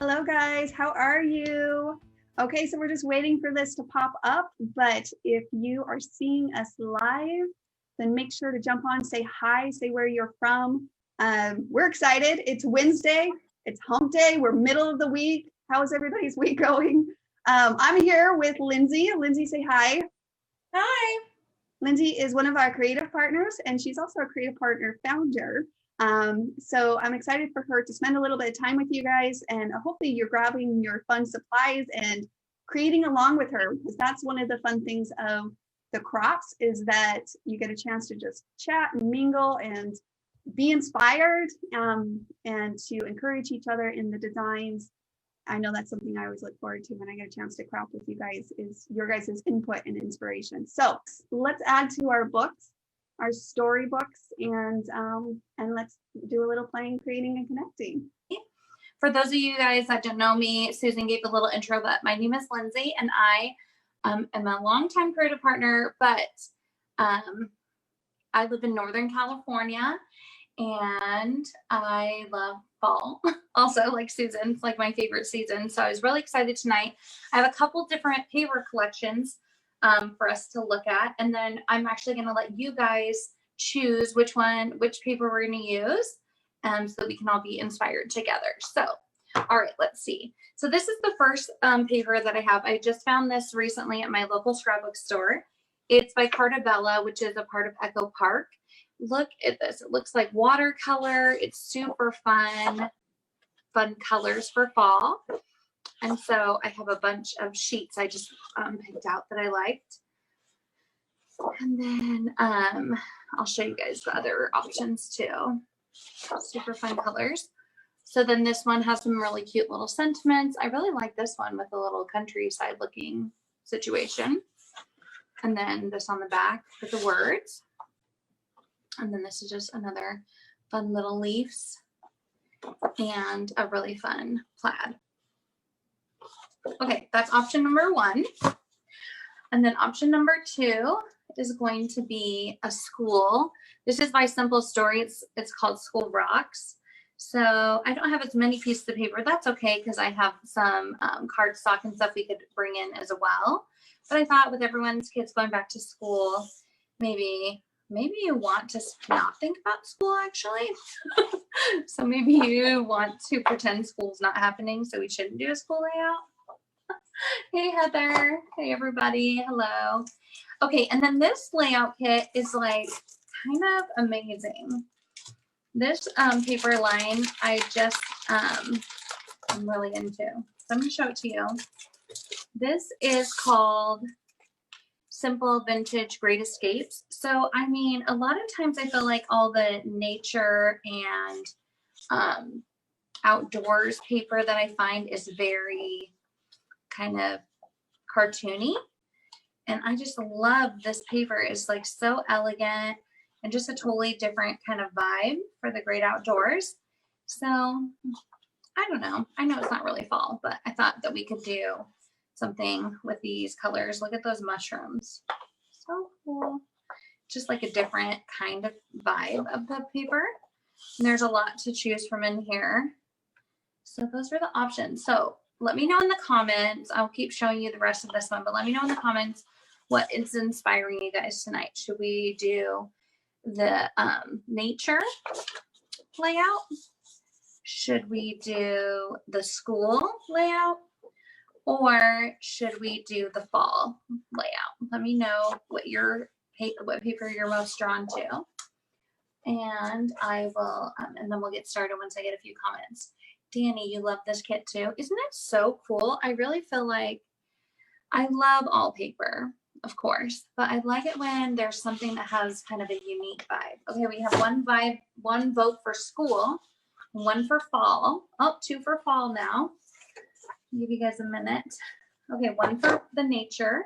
Hello guys, how are you? Okay, so we're just waiting for this to pop up, but if you are seeing us live, then make sure to jump on, say hi, say where you're from. We're excited. It's Wednesday, it's hump day, we're middle of the week. How is everybody's week going? I'm here with Lindsay. Lindsay, say hi. Hi. Lindsay is one of our creative partners, and she's also a creative partner founder. So I'm excited for her to spend a little bit of time with you guys, and hopefully you're grabbing your fun supplies and creating along with her, because that's one of the fun things of the crafts, is that you get a chance to just chat and mingle and be inspired, and to encourage each other in the designs. I know that's something I always look forward to when I get a chance to craft with you guys, is your guys' input and inspiration. So let's add to our books, our storybooks, and let's do a little playing, creating, and connecting. For those of you guys that don't know me, Susan gave a little intro, but my name is Lindsay, and I am a longtime creative partner, but I live in Northern California, and I love fall. Also, like Susan, it's like my favorite season. So I was really excited tonight. I have a couple different paper collections for us to look at. And then I'm actually going to let you guys choose which paper we're going to use, so that we can all be inspired together. So, all right, let's see. So this is the first paper that I have. I just found this recently at my local scrapbook store. It's by Cartabella, which is a part of Echo Park. Look at this. It looks like watercolor. It's super fun colors for fall. And so I have a bunch of sheets I just picked out that I liked. And then I'll show you guys the other options too. Super fun colors. So then this one has some really cute little sentiments. I really like this one with a little countryside looking situation. And then this on the back with the words. And then this is just another fun little leaves and a really fun plaid. Okay, that's option number one. And then option number two is going to be a school. This is by Simple Story. It's called School Rocks. So I don't have as many pieces of paper. That's okay, because I have some cardstock and stuff we could bring in as well. But I thought with everyone's kids going back to school, maybe you want to not think about school, actually. So maybe you want to pretend school's not happening, so we shouldn't do a school layout. Hey, Heather. Hey, everybody. Hello. Okay, and then this layout kit is like kind of amazing. This paper line I just I'm really into. So I'm going to show it to you. This is called Simple Vintage Great Escapes. So, I mean, a lot of times I feel like all the nature and outdoors paper that I find is very kind of cartoony. And I just love this paper. It's like so elegant and just a totally different kind of vibe for the great outdoors. So, I don't know. I know it's not really fall, but I thought that we could do something with these colors. Look at those mushrooms. So cool. Just like a different kind of vibe of the paper. And there's a lot to choose from in here. So those are the options. So let me know in the comments. I'll keep showing you the rest of this one, but let me know in the comments what is inspiring you guys tonight. Should we do the nature layout? Should we do the school layout? Or should we do the fall layout? Let me know what paper you're most drawn to. And I will, and then we'll get started once I get a few comments. Danny, you love this kit too. Isn't it so cool? I really feel like I love all paper, of course, but I like it when there's something that has kind of a unique vibe. Okay, we have one vote for school, one for fall. Oh, two for fall now. Give you guys a minute. Okay, one for the nature.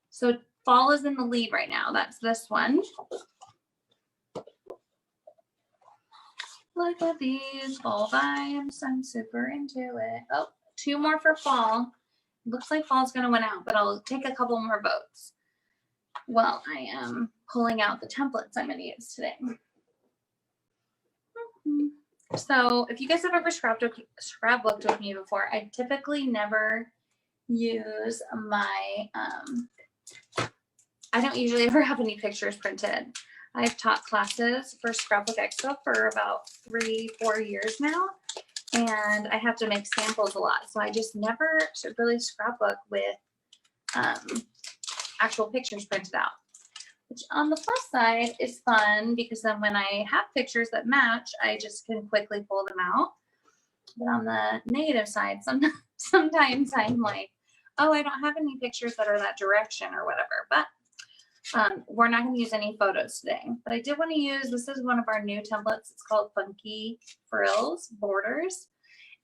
So fall is in the lead right now. That's this one. Look at these fall vibes. I'm super into it. Oh, two more for fall. Looks like fall's going to win out, but I'll take a couple more votes. Well, I am pulling out the templates I'm going to use today. So if you guys have ever scrapbooked with me before, I typically never use my, I don't usually ever have any pictures printed. I've taught classes for Scrapbook Expo for about 3-4 years now, and I have to make samples a lot. So I just never really scrapbook with actual pictures printed out, which on the plus side is fun because then when I have pictures that match, I just can quickly pull them out. But on the negative side, sometimes I'm like, oh, I don't have any pictures that are that direction or whatever. But we're not going to use any photos today. But I did want to use, this is one of our new templates. It's called Funky Frills Borders.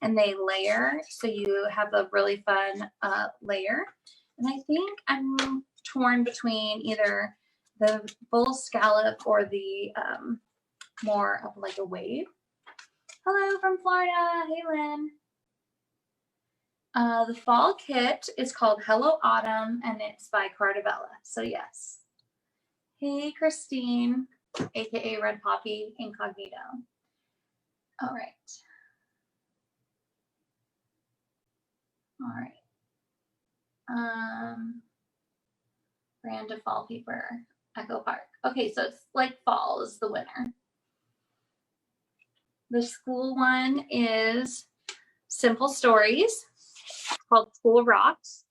And they layer, so you have a really fun layer. And I think I'm torn between either the full scallop or the more of like a wave. Hello from Florida. Hey, Lynn. The fall kit is called Hello Autumn, and it's by Cardavella. So yes. Hey, Christine, aka Red Poppy Incognito. All right. All right. Brand of fall paper, Echo Park. Okay, so it's like fall is the winner. The school one is Simple Stories, called School Rocks.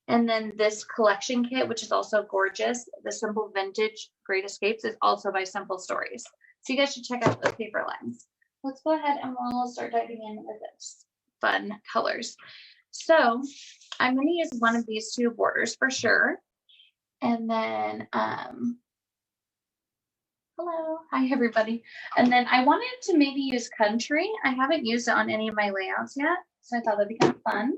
And then this collection kit, which is also gorgeous, the Simple Vintage Great Escapes, is also by Simple Stories. So you guys should check out those paper lines. Let's go ahead and we'll start diving in with this fun colors. So I'm going to use one of these two borders for sure. And then, hello, hi everybody. And then I wanted to maybe use country. I haven't used it on any of my layouts yet, so I thought that'd be kind of fun.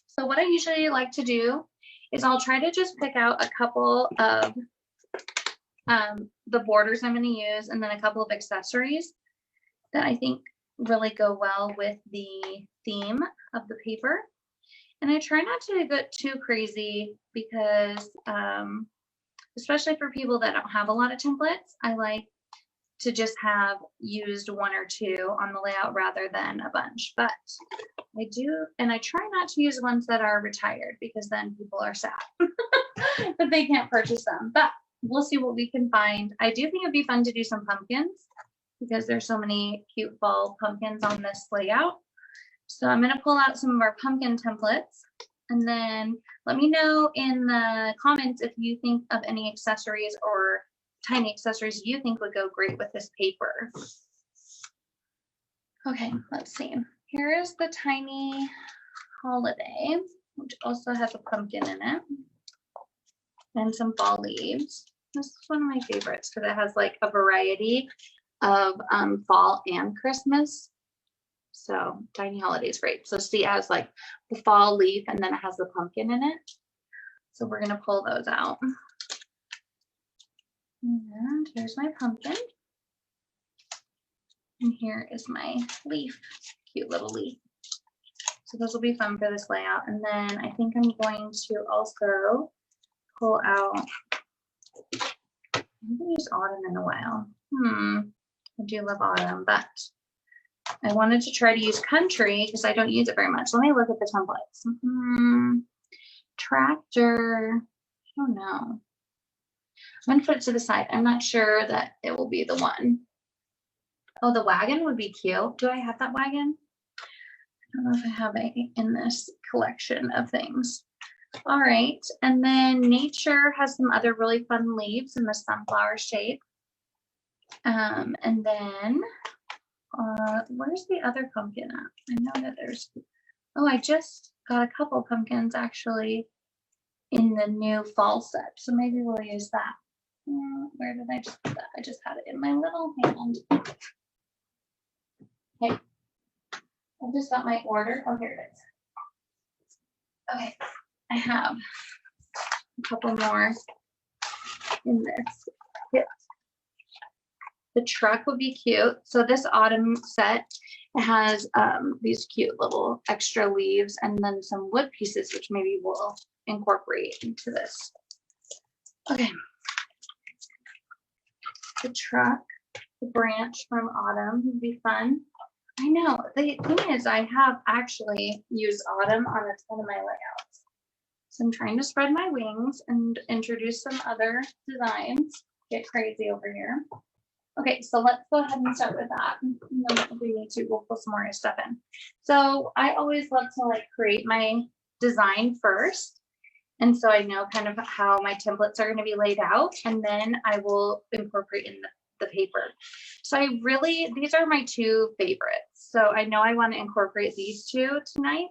So what I usually like to do is I'll try to just pick out a couple of the borders I'm going to use and then a couple of accessories that I think really go well with the theme of the paper. And I try not to get too crazy because, especially for people that don't have a lot of templates, I like to just have used one or two on the layout rather than a bunch. But I do, and I try not to use ones that are retired because then people are sad that they can't purchase them. But we'll see what we can find. I do think it'd be fun to do some pumpkins because there's so many cute fall pumpkins on this layout. So I'm going to pull out some of our pumpkin templates, and then let me know in the comments if you think of any accessories or tiny accessories you think would go great with this paper. Okay, let's see. Here is the tiny holiday, which also has a pumpkin in it and some fall leaves. This is one of my favorites because it has like a variety of fall and Christmas. So tiny holiday is great. So see, it has like the fall leaf and then it has the pumpkin in it. So we're going to pull those out. And here's my pumpkin. And here is my leaf, cute little leaf. So those will be fun for this layout. And then I think I'm going to also pull out, I haven't used autumn in a while. I do love autumn, but I wanted to try to use country because I don't use it very much. Let me look at the templates. Tractor, I don't know. I'm going to put it to the side. I'm not sure that it will be the one. Oh, the wagon would be cute. Do I have that wagon? I don't know if I have it in this collection of things. All right. And then nature has some other really fun leaves in the sunflower shape. And then where's the other pumpkin at? I know that there's, oh, I just got a couple pumpkins actually in the new fall set. So maybe we'll use that. Where did I just put that? I just had it in my little hand. Okay. I just got my order. Oh, here it is. Okay. I have a couple more in this kit. The truck would be cute. So this autumn set, it has these cute little extra leaves and then some wood pieces, which maybe we'll incorporate into this. Okay. The truck. the branch from Autumn would be fun. I know, the thing is I have actually used Autumn on a ton of my layouts. So I'm trying to spread my wings and introduce some other designs. Get crazy over here. Okay, so let's go ahead and start with that. And then we need to, we'll put some more stuff in. So I always love to like create my design first. And so I know kind of how my templates are going to be laid out, and then I will incorporate in the paper. So I really, these are my two favorites. So I know I want to incorporate these two tonight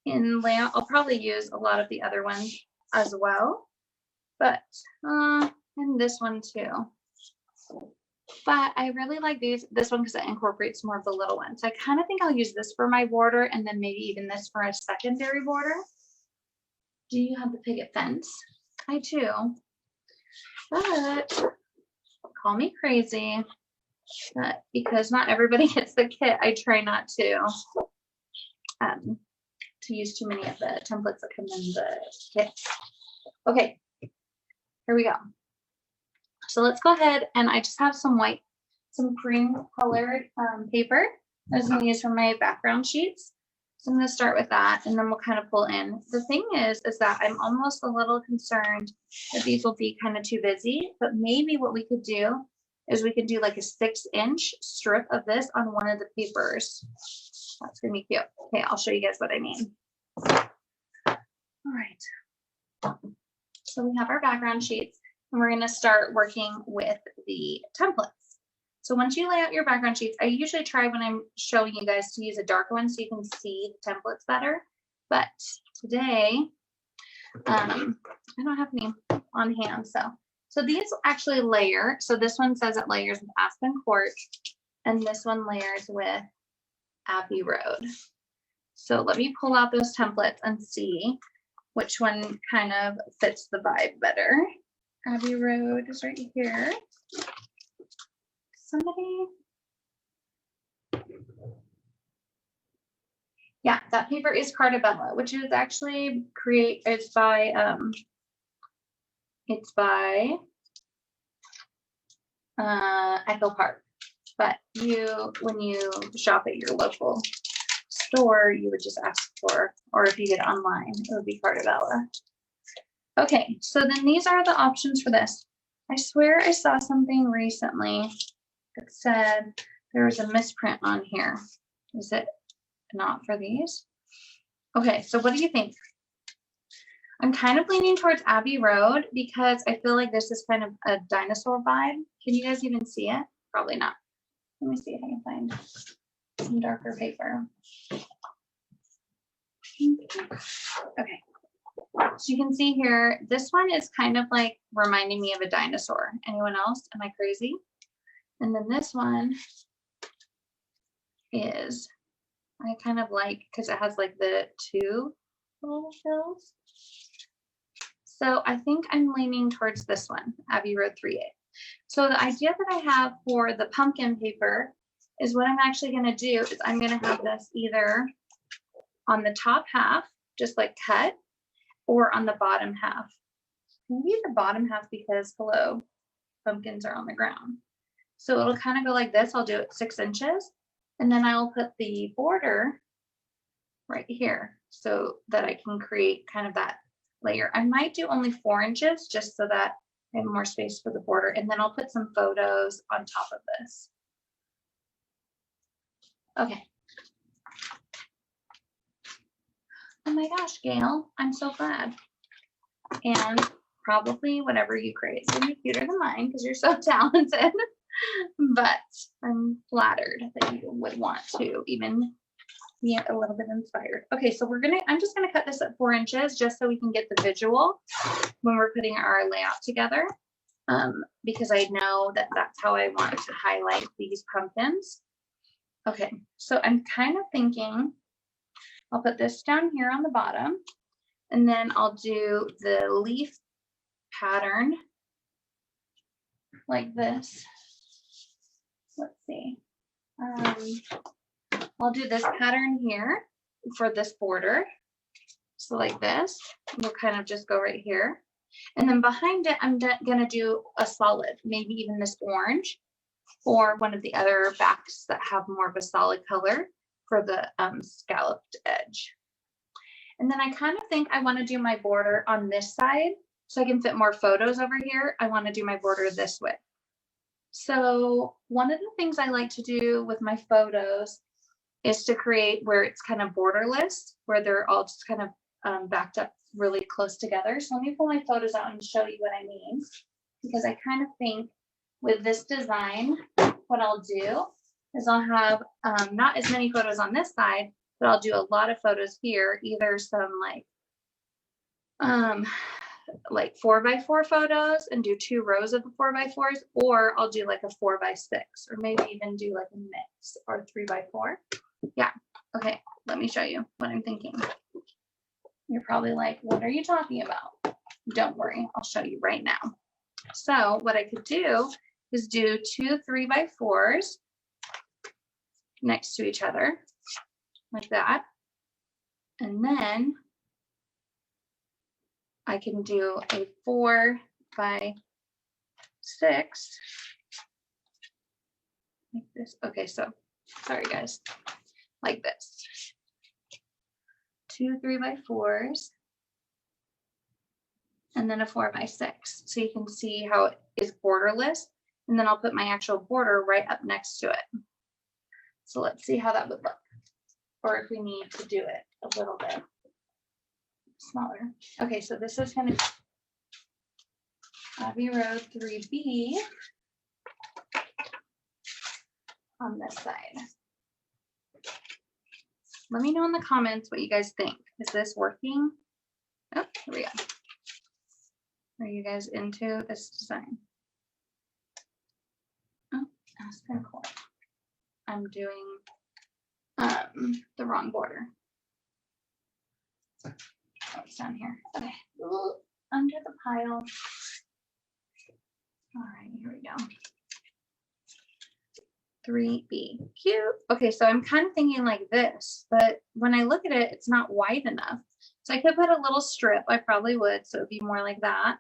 in layout. I'll probably use a lot of the other ones as well, but and this one too. But I really like this one because it incorporates more of the little ones. I kind of think I'll use this for my border, and then maybe even this for a secondary border. Do you have the picket fence? I do. But call me crazy. But because not everybody gets the kit, I try not to use too many of the templates that come in the kit. Okay, here we go. So let's go ahead, and I just have some white, some cream colored paper I was going to use for my background sheets. So I'm going to start with that, and then we'll kind of pull in. The thing is that I'm almost a little concerned that these will be kind of too busy, but maybe what we could do is we could do like a 6-inch strip of this on one of the papers. That's going to be cute. Okay, I'll show you guys what I mean. All right. So we have our background sheets, and we're going to start working with the templates. So once you lay out your background sheets, I usually try when I'm showing you guys to use a darker one so you can see the templates better. But today, I don't have any on hand. So these actually layer. So this one says it layers with Aspen Court, and this one layers with Abbey Road. So let me pull out those templates and see which one kind of fits the vibe better. Abbey Road is right here. Somebody, yeah, that paper is Cartabella, which is actually it's by Echo Park. But when you shop at your local store, you would just ask for, or if you get it online, it would be Cartabella. Okay, so then these are the options for this. I swear I saw something recently that said there was a misprint on here. Is it not for these? Okay, so what do you think? I'm kind of leaning towards Abbey Road because I feel like this is kind of a dinosaur vibe. Can you guys even see it? Probably not. Let me see if I can find some darker paper. Okay. So you can see here, this one is kind of like reminding me of a dinosaur. Anyone else? Am I crazy? And then this one is, I kind of like, because it has like the two little hills. So I think I'm leaning towards this one, Abbey Road 3A. So the idea that I have for the pumpkin paper is what I'm actually going to do is I'm going to have this either on the top half, just like cut, or on the bottom half. Maybe the bottom half because, hello, pumpkins are on the ground. So it'll kind of go like this. I'll do it 6 inches, and then I'll put the border right here so that I can create kind of that layer. I might do only 4 inches just so that I have more space for the border, and then I'll put some photos on top of this. Okay. Oh my gosh, Gail, I'm so glad. And probably whatever you create is going to be cuter than mine because you're so talented. But I'm flattered that you would want to even be a little bit inspired. Okay, so I'm just gonna cut this at 4 inches just so we can get the visual when we're putting our layout together. Because I know that that's how I want to highlight these pumpkins. Okay, so I'm kind of thinking I'll put this down here on the bottom, and then I'll do the leaf pattern like this. Let's see. I'll do this pattern here for this border. So like this, we'll kind of just go right here. And then behind it, I'm gonna do a solid, maybe even this orange. or one of the other backs that have more of a solid color for the scalloped edge. And then I kind of think I want to do my border on this side so I can fit more photos over here. I want to do my border this way. So one of the things I like to do with my photos is to create where it's kind of borderless, where they're all just kind of backed up really close together. So let me pull my photos out and show you what I mean, because I kind of think with this design, what I'll do is I'll have not as many photos on this side, but I'll do a lot of photos here, either some like 4x4 photos and do 2 rows of the 4x4s, or I'll do like a 4x6, or maybe even do like a mix or 3x4. Yeah. Okay. Let me show you what I'm thinking. You're probably like, what are you talking about? Don't worry. I'll show you right now. So what I could do is do 2 3x4s next to each other like that. And then I can do a 4x6 like this. Okay, so sorry guys, like this. 2 3x4s and then a 4x6. So you can see how it is borderless. And then I'll put my actual border right up next to it. So let's see how that would look. Or if we need to do it a little bit smaller. Okay, so this is going to be Abbey Road 3B on this side. Let me know in the comments what you guys think. Is this working? Oh, here we go. Are you guys into this design? Oh, that's kind of cool. I'm doing the wrong border. Oh, it's down here. Okay. Ooh, under the pile. All right, here we go. 3B. Cute. Okay, so I'm kind of thinking like this, but when I look at it, it's not wide enough. So I could put a little strip. I probably would, so it'd be more like that.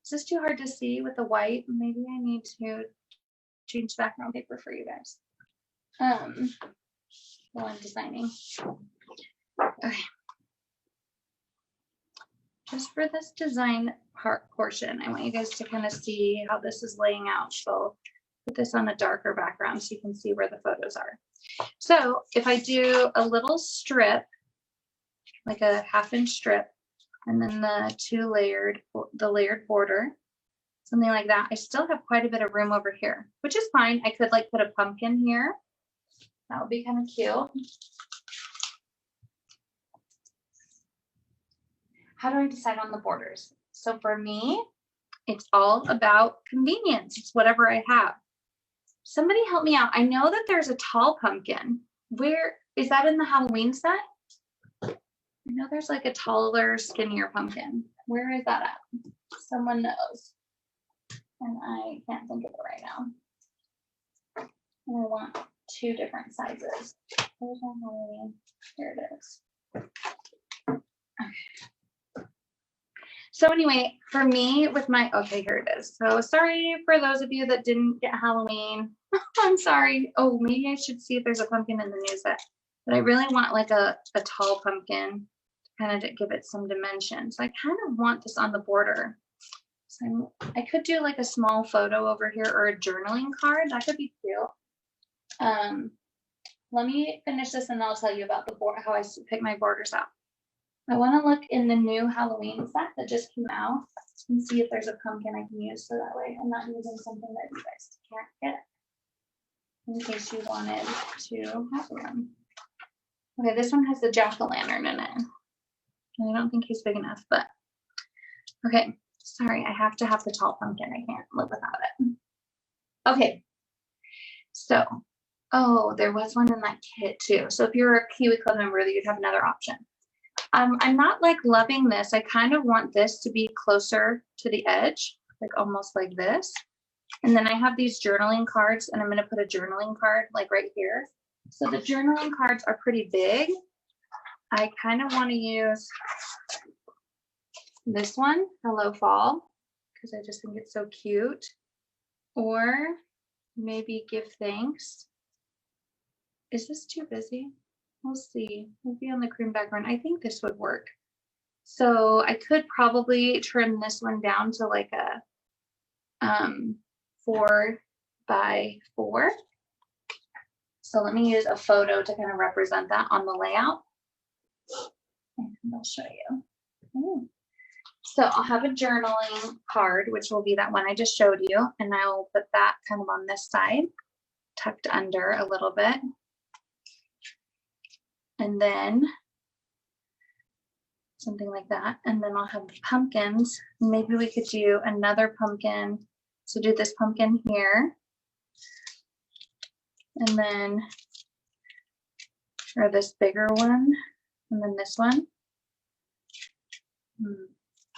Is this too hard to see with the white? Maybe I need to change background paper for you guys. While I'm designing. Okay. Just for this design portion, I want you guys to kind of see how this is laying out. So put this on a darker background so you can see where the photos are. So if I do a little strip, like a 1/2 inch strip, and then the layered border, something like that, I still have quite a bit of room over here, which is fine. I could like put a pumpkin here. That would be kind of cute. How do I decide on the borders? So for me, it's all about convenience. It's whatever I have. Somebody help me out. I know that there's a tall pumpkin. Where is that in the Halloween set? I know there's like a taller, skinnier pumpkin. Where is that at? Someone knows. And I can't think of it right now. And I want 2 different sizes. Where's my Halloween? Here it is. Okay. So anyway, for me with my, okay, here it is. So sorry for those of you that didn't get Halloween. I'm sorry. Oh, maybe I should see if there's a pumpkin in the new set. But I really want like a tall pumpkin to kind of give it some dimension. So I kind of want this on the border. So I could do like a small photo over here or a journaling card. That could be cute. Let me finish this and I'll tell you about the board, how I pick my borders out. I want to look in the new Halloween set that just came out and see if there's a pumpkin I can use, so that way I'm not using something that you guys can't get in case you wanted to have one. Okay, this one has the jack-o'-lantern in it. I don't think he's big enough, but okay. Sorry, I have to have the tall pumpkin. I can't live without it. Okay, so, oh, there was one in that kit too. So if you're a Kiwi Club member, you'd have another option. I'm not like loving this. I kind of want this to be closer to the edge, like almost like this. And then I have these journaling cards, and I'm going to put a journaling card like right here. So the journaling cards are pretty big. I kind of want to use this one, Hello Fall, because I just think it's so cute. Or maybe give thanks. Is this too busy? We'll see. Maybe on the cream background. I think this would work. So I could probably trim this one down to like a 4x4. So let me use a photo to kind of represent that on the layout. And I'll show you. So I'll have a journaling card, which will be that one I just showed you. And I'll put that kind of on this side, tucked under a little bit. And then something like that. And then I'll have the pumpkins. Maybe we could do another pumpkin. So do this pumpkin here. And then, or this bigger one. And then this one.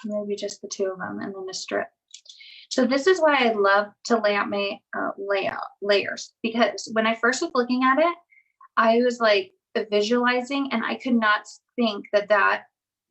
Maybe just the two of them and then a strip. So this is why I love to lay out my layers, because when I first was looking at it, I was like visualizing and I could not think that that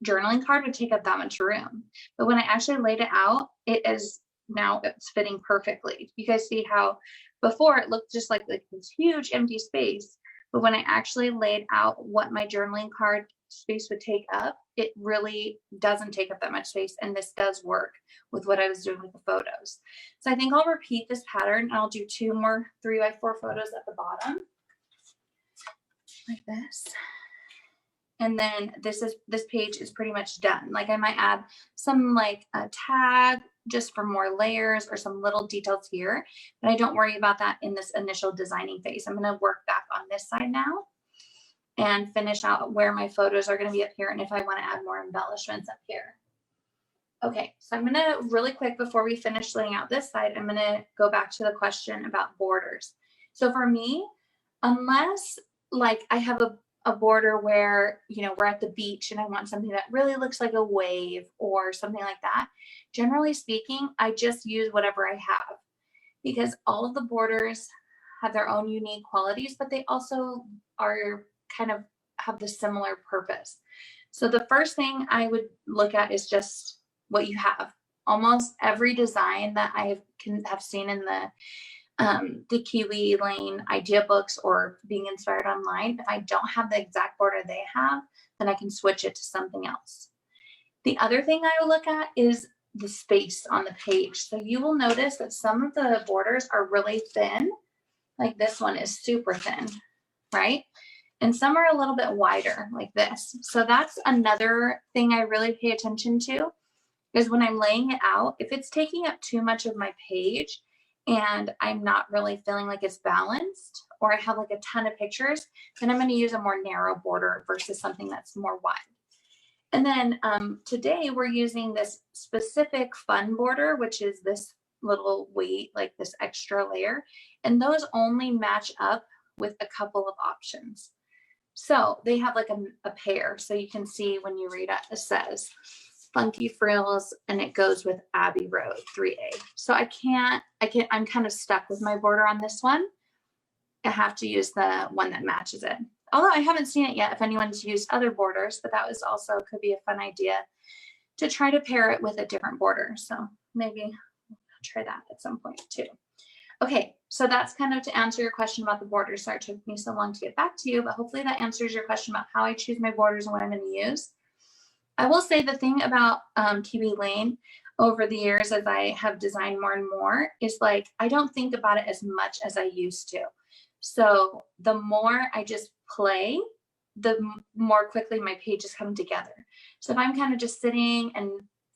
journaling card would take up that much room. But when I actually laid it out, it is now it's fitting perfectly. You guys see how before it looked just like this huge empty space, but when I actually laid out what my journaling card space would take up, it really doesn't take up that much space, and this does work with what I was doing with the photos. So I think I'll repeat this pattern and I'll do 2 more 3x4 photos at the bottom like this. And then this page is pretty much done. Like I might add some like a tag just for more layers or some little details here, but I don't worry about that in this initial designing phase. I'm going to work back on this side now and finish out where my photos are going to be up here, and if I want to add more embellishments up here. Okay, so I'm going to really quick before we finish laying out this side, I'm going to go back to the question about borders. So for me, unless like I have a border where, you know, we're at the beach and I want something that really looks like a wave or something like that, generally speaking, I just use whatever I have, because all of the borders have their own unique qualities, but they also are kind of have the similar purpose. So the first thing I would look at is just what you have. Almost every design that I have seen in the Kiwi Lane idea books or being inspired online, if I don't have the exact border they have, then I can switch it to something else. The other thing I will look at is the space on the page. So you will notice that some of the borders are really thin, like this one is super thin, right? And some are a little bit wider like this. So that's another thing I really pay attention to, is when I'm laying it out, if it's taking up too much of my page and I'm not really feeling like it's balanced, or I have like a ton of pictures, then I'm going to use a more narrow border versus something that's more wide. And then today we're using this specific fun border, which is this little weight, like this extra layer, and those only match up with a couple of options. So they have like a pair. So you can see when you read it, it says Funky Frills, and it goes with Abbey Road 3A. So I'm kind of stuck with my border on this one. I have to use the one that matches it. Although I haven't seen it yet if anyone's used other borders, but that was also could be a fun idea to try to pair it with a different border. So maybe I'll try that at some point too. Okay, so that's kind of to answer your question about the borders. Sorry it took me so long to get back to you, but hopefully that answers your question about how I choose my borders and what I'm going to use. I will say the thing about Kiwi Lane over the years as I have designed more and more is like, I don't think about it as much as I used to. So the more I just play, the more quickly my pages come together. So if I'm kind of just sitting and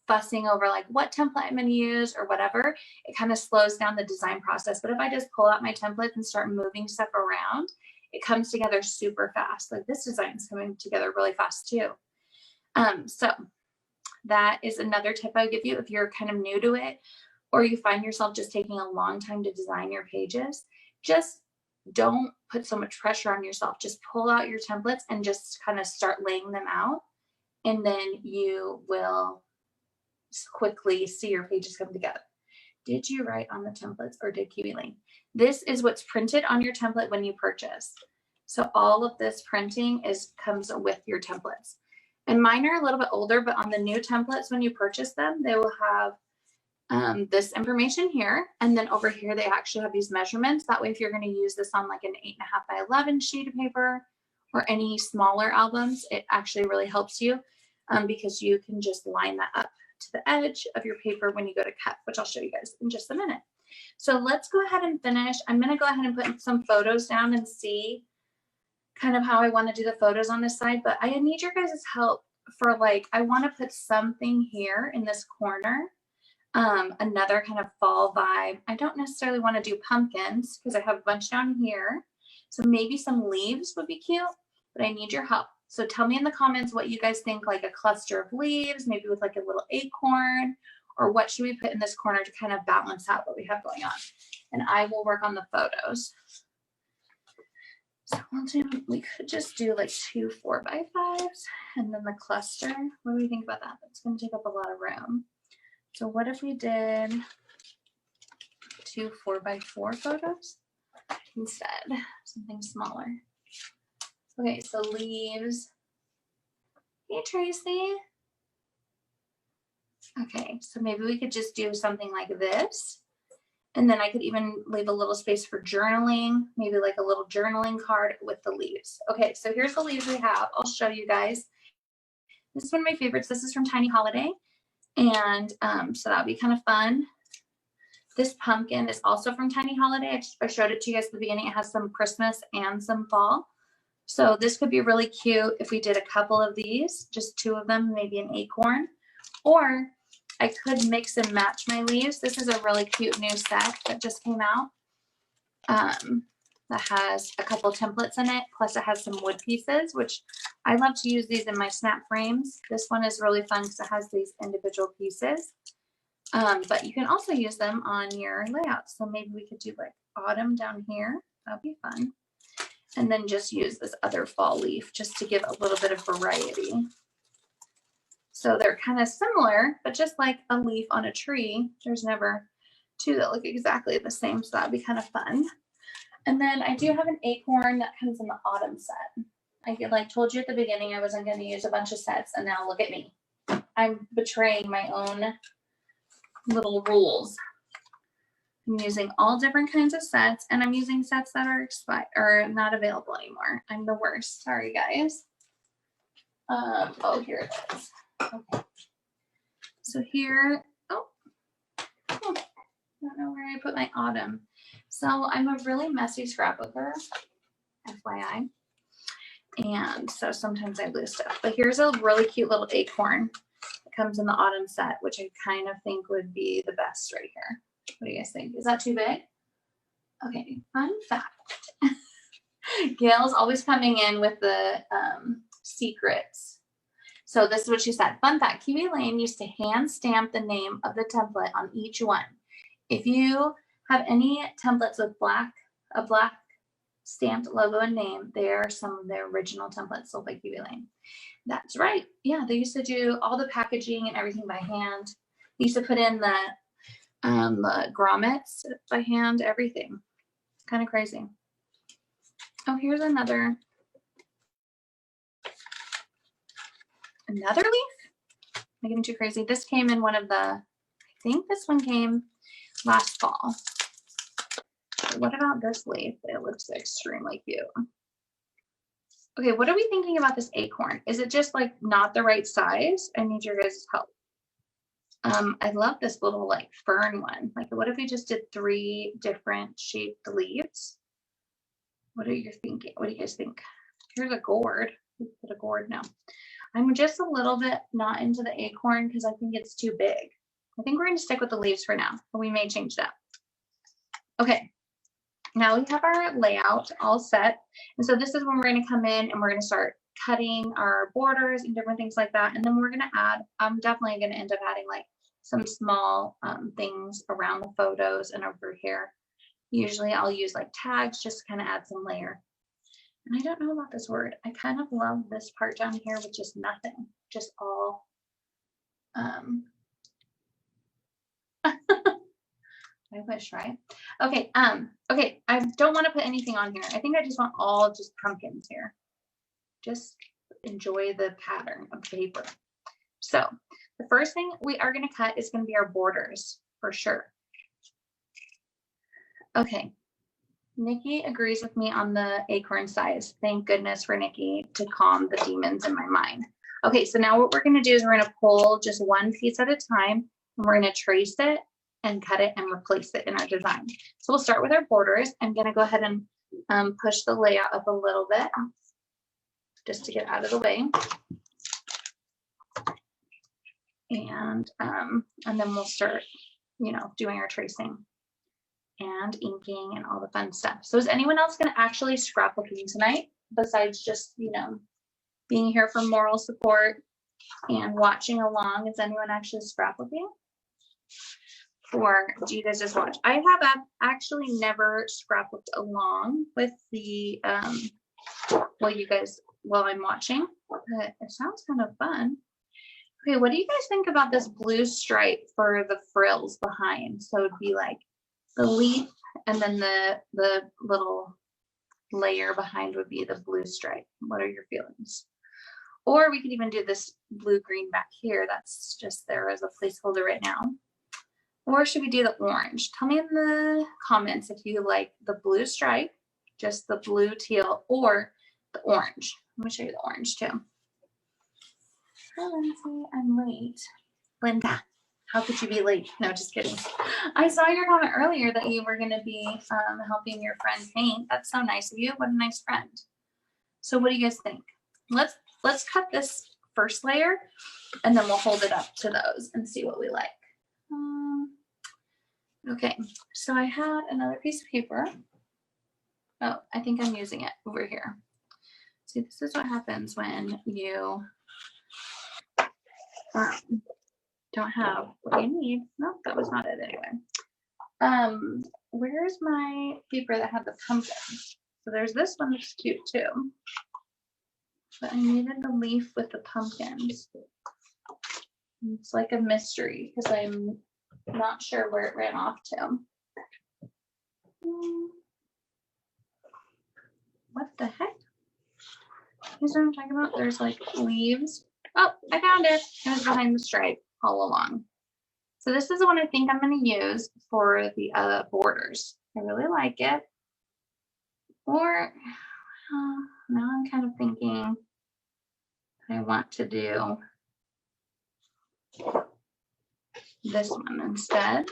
fussing over like what template I'm going to use or whatever, it kind of slows down the design process. But if I just pull out my templates and start moving stuff around, it comes together super fast. Like this design is coming together really fast too. So that is another tip I would give you if you're kind of new to it, or you find yourself just taking a long time to design your pages. Just don't put so much pressure on yourself. Just pull out your templates and just kind of start laying them out. And then you will quickly see your pages come together. Did you write on the templates or did Kiwi Lane? This is what's printed on your template when you purchase. So all of this printing comes with your templates. And mine are a little bit older, but on the new templates, when you purchase them, they will have this information here. And then over here, they actually have these measurements. That way, if you're going to use this on like an 8.5 by 11 sheet of paper or any smaller albums, it actually really helps you because you can just line that up to the edge of your paper when you go to cut, which I'll show you guys in just a minute. So let's go ahead and finish. I'm going to go ahead and put some photos down and see kind of how I want to do the photos on this side, but I need your guys' help for like, I want to put something here in this corner, another kind of fall vibe. I don't necessarily want to do pumpkins because I have a bunch down here. So maybe some leaves would be cute, but I need your help. So tell me in the comments what you guys think, like a cluster of leaves, maybe with like a little acorn, or what should we put in this corner to kind of balance out what we have going on. And I will work on the photos. So we could just do like 2 4x5s and then the cluster. What do we think about that? That's going to take up a lot of room. So what if we did 2 4x4 photos instead? Something smaller. Okay, so leaves. Hey, Tracy. Okay, so maybe we could just do something like this. And then I could even leave a little space for journaling, maybe like a little journaling card with the leaves. Okay, so here's the leaves we have. I'll show you guys. This is one of my favorites. This is from Tiny Holiday. And so that would be kind of fun. This pumpkin is also from Tiny Holiday. I showed it to you guys at the beginning. It has some Christmas and some fall. So this could be really cute if we did a couple of these, just 2 of them, maybe an acorn. Or I could mix and match my leaves. This is a really cute new set that just came out that has a couple templates in it. Plus it has some wood pieces, which I love to use these in my snap frames. This one is really fun because it has these individual pieces. But you can also use them on your layout. So maybe we could do like autumn down here. That'd be fun. And then just use this other fall leaf just to give a little bit of variety. So they're kind of similar, but just like a leaf on a tree, there's never 2 that look exactly the same. So that'd be kind of fun. And then I do have an acorn that comes in the autumn set. I like told you at the beginning, I wasn't going to use a bunch of sets, and now look at me. I'm betraying my own little rules. I'm using all different kinds of sets, and I'm using sets that are expired or not available anymore. I'm the worst. Sorry, guys. Oh, here it is. Okay. So here, I don't know where I put my autumn. So I'm a really messy scrapbooker, FYI. And so sometimes I lose stuff. But here's a really cute little acorn that comes in the autumn set, which I kind of think would be the best right here. What do you guys think? Is that too big? Okay, fun fact. Gail's always coming in with the secrets. So this is what she said. Fun fact, Kiwi Lane used to hand stamp the name of the template on each one. If you have any templates with a black stamped logo and name, they are some of the original templates sold by Kiwi Lane. That's right. Yeah, they used to do all the packaging and everything by hand. They used to put in the grommets by hand, everything. Kind of crazy. Oh, here's another leaf. I'm getting too crazy. This came in one of the, I think this one came last fall. What about this leaf? It looks extremely cute. Okay, what are we thinking about this acorn? Is it just like not the right size? I need your guys' help. I love this little like fern one. Like, what if we just did 3 different shaped leaves? What are you thinking? What do you guys think? Here's a gourd. We put a gourd now. I'm just a little bit not into the acorn because I think it's too big. I think we're going to stick with the leaves for now, but we may change that. Okay, now we have our layout all set. And so this is when we're going to come in and we're going to start cutting our borders and different things like that. And then we're going to add, I'm definitely going to end up adding like some small things around the photos and over here. Usually I'll use like tags just to kind of add some layer. And I don't know about this word. I kind of love this part down here with just nothing, just all. I wish, right? Okay. Okay. I don't want to put anything on here. I think I just want all just pumpkins here. Just enjoy the pattern of the paper. So the first thing we are going to cut is going to be our borders for sure. Okay. Nikki agrees with me on the acorn size. Thank goodness for Nikki to calm the demons in my mind. Okay, so now what we're going to do is we're going to pull just one piece at a time, and we're going to trace it and cut it and replace it in our design. So we'll start with our borders. I'm going to go ahead and push the layout up a little bit just to get out of the way. And then we'll start, you know, doing our tracing and inking and all the fun stuff. So is anyone else going to actually scrapbooking tonight besides just, you know, being here for moral support and watching along? Is anyone actually scrapbooking? Or do you guys just watch? I have actually never scrapbooked along with the, while I'm watching, but it sounds kind of fun. Okay, what do you guys think about this blue stripe for the frills behind? So it'd be like the leaf, and then the little layer behind would be the blue stripe. What are your feelings? Or we could even do this blue-green back here. That's just there as a placeholder right now. Or should we do the orange? Tell me in the comments if you like the blue stripe, just the blue teal, or the orange. Let me show you the orange too. Oh, Lindsay, I'm late. Linda, how could you be late? No, just kidding. I saw your comment earlier that you were going to be helping your friend paint. That's so nice of you. What a nice friend. So what do you guys think? Let's cut this first layer, and then we'll hold it up to those and see what we like. Okay, so I had another piece of paper. Oh, I think I'm using it over here. See, this is what happens when you don't have what you need. No, that was not it anyway. Where's my paper that had the pumpkin? So there's this one that's cute too. But I needed the leaf with the pumpkins. It's like a mystery because I'm not sure where it ran off to. What the heck? You know what I'm talking about? There's like leaves. Oh, I found it. It was behind the stripe all along. So this is the one I think I'm going to use for the borders. I really like it. Or now I'm kind of thinking I want to do this one instead.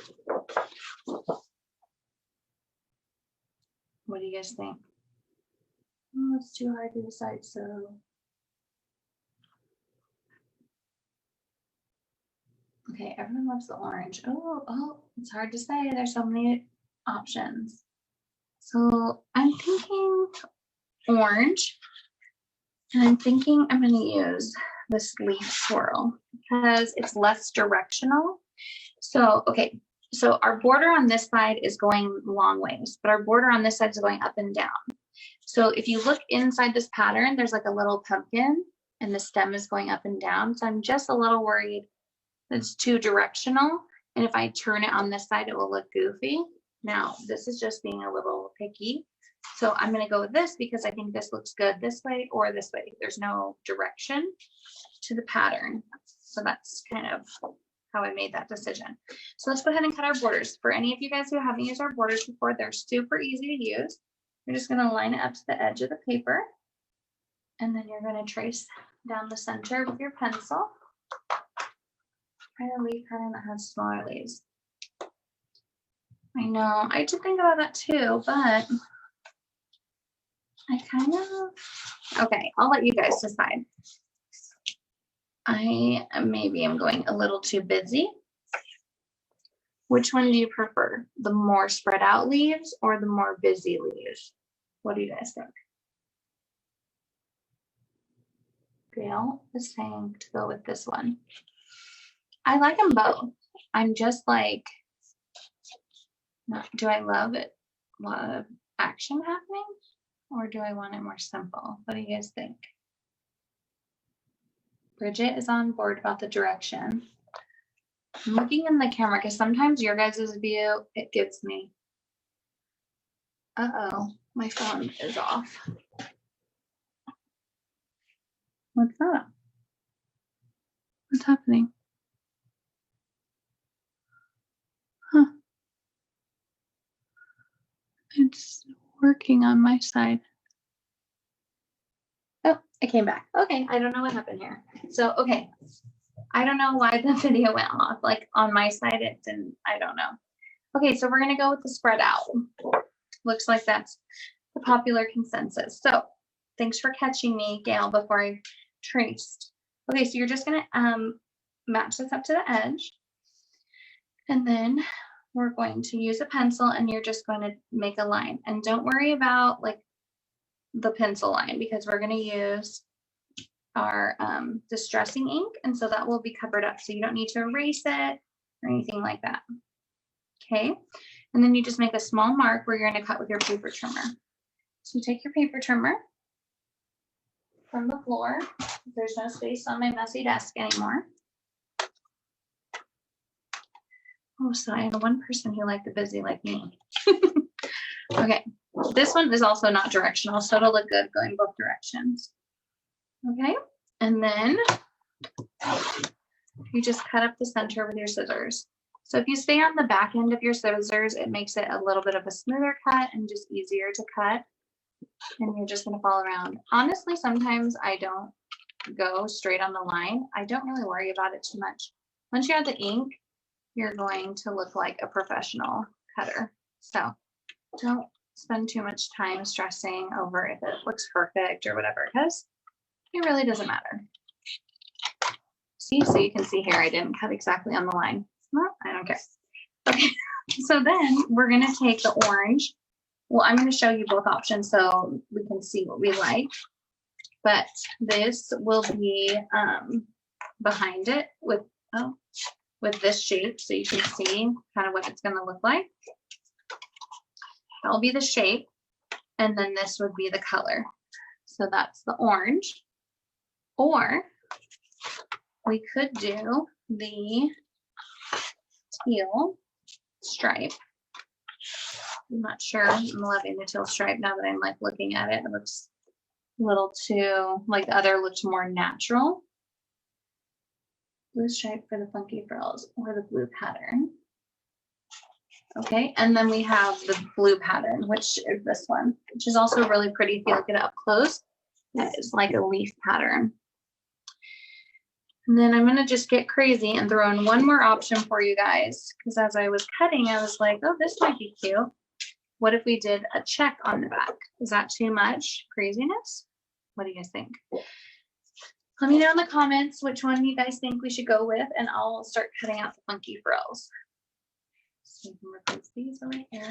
What do you guys think? Oh, it's too hard to decide. So okay, everyone loves the orange. Oh, it's hard to say. There's so many options. So I'm thinking orange, and I'm thinking I'm going to use this leaf swirl because it's less directional. So, okay, so our border on this side is going long ways, but our border on this side is going up and down. So if you look inside this pattern, there's like a little pumpkin and the stem is going up and down. So I'm just a little worried that it's too directional. And if I turn it on this side, it will look goofy. Now, this is just being a little picky. So I'm going to go with this because I think this looks good this way or this way. There's no direction to the pattern. So that's kind of how I made that decision. So let's go ahead and cut our borders. For any of you guys who haven't used our borders before, they're super easy to use. You're just going to line it up to the edge of the paper. And then you're going to trace down the center with your pencil. Try a leaf pattern that has smaller leaves. I know, I did think about that too, but I kind of, okay, I'll let you guys decide. I maybe am going a little too busy. Which one do you prefer? The more spread out leaves or the more busy leaves? What do you guys think? Gail is saying to go with this one. I like them both. I'm just like, do I love it? A lot of action happening? Or do I want it more simple? What do you guys think? Bridget is on board about the direction. I'm looking in the camera because sometimes your guys' view, it gives me. Uh-oh, my phone is off. What's that? What's happening? It's working on my side. Oh, I came back. Okay, I don't know what happened here. So, okay. I don't know why the video went off. Like on my side, it didn't, I don't know. Okay, so we're gonna go with the spread out. Looks like that's the popular consensus. So thanks for catching me, Gail, before I traced. Okay, so you're just gonna match this up to the edge. And then we're going to use a pencil and you're just going to make a line. And don't worry about like the pencil line because we're going to use our distressing ink. And so that will be covered up. So you don't need to erase it or anything like that. Okay. And then you just make a small mark where you're going to cut with your paper trimmer. So you take your paper trimmer from the floor. There's no space on my messy desk anymore. Oh, so I had one person who liked the busy like me. Okay, this one is also not directional, so it'll look good going both directions. Okay, and then you just cut up the center with your scissors. So if you stay on the back end of your scissors, it makes it a little bit of a smoother cut and just easier to cut. And you're just gonna follow around. Honestly, sometimes I don't go straight on the line. I don't really worry about it too much. Once you add the ink, you're going to look like a professional cutter. So don't spend too much time stressing over if it looks perfect or whatever, because it really doesn't matter. See, so you can see here, I didn't cut exactly on the line. Well, I don't care. Okay, so then we're gonna take the orange. Well, I'm gonna show you both options so we can see what we like. But this will be behind it with this shape, so you can see kind of what it's going to look like. That'll be the shape, and then this would be the color. So that's the orange. Or we could do the teal stripe. I'm not sure. I'm loving the teal stripe now that I'm like looking at it. It looks a little too, like the other looked more natural. Blue stripe for the funky frills or the blue pattern. Okay, and then we have the blue pattern, which is this one, which is also really pretty if you look at it up close. That is like a leaf pattern. And then I'm gonna just get crazy and throw in one more option for you guys, because as I was cutting, I was like, oh, this might be cute. What if we did a check on the back? Is that too much craziness? What do you guys think? Let me know in the comments which one you guys think we should go with, and I'll start cutting out the funky frills. So you can replace these right here.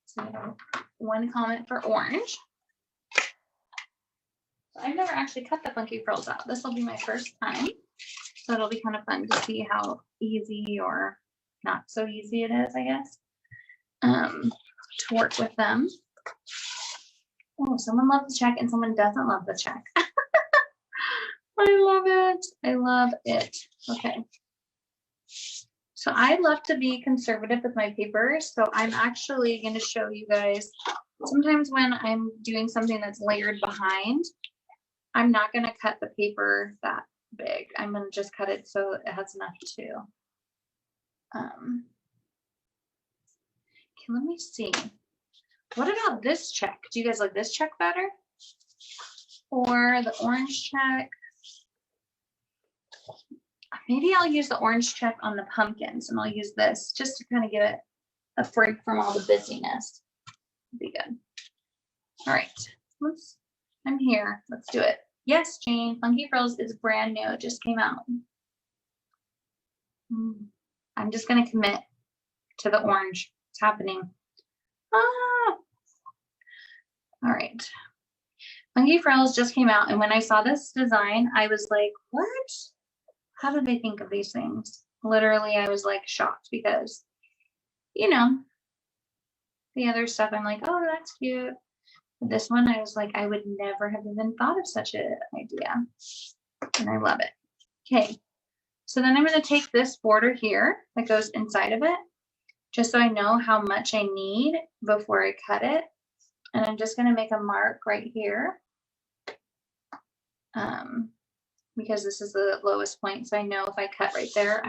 So we have one comment for orange. So I've never actually cut the funky frills out. This will be my first time. So it'll be kind of fun to see how easy or not so easy it is, I guess, to work with them. Oh, someone loves the check and someone doesn't love the check. I love it. I love it. Okay. So I love to be conservative with my papers. So I'm actually going to show you guys, sometimes when I'm doing something that's layered behind, I'm not going to cut the paper that big. I'm going to just cut it so it has enough to. Okay, let me see. What about this check? Do you guys like this check better? Or the orange check? Maybe I'll use the orange check on the pumpkins, and I'll use this just to kind of give it a break from all the busyness. Be good. All right, I'm here. Let's do it. Yes, Jane, Funky Frills is brand new. It just came out. I'm just going to commit to the orange. It's happening. Ah. All right. Funky Frills just came out, and when I saw this design, I was like, what? How did they think of these things? Literally, I was like shocked because, you know, the other stuff, I'm like, oh, that's cute. But this one, I was like, I would never have even thought of such an idea. And I love it. Okay. So then I'm going to take this border here that goes inside of it, just so I know how much I need before I cut it. And I'm just going to make a mark right here because this is the lowest point. So I know if I cut right there,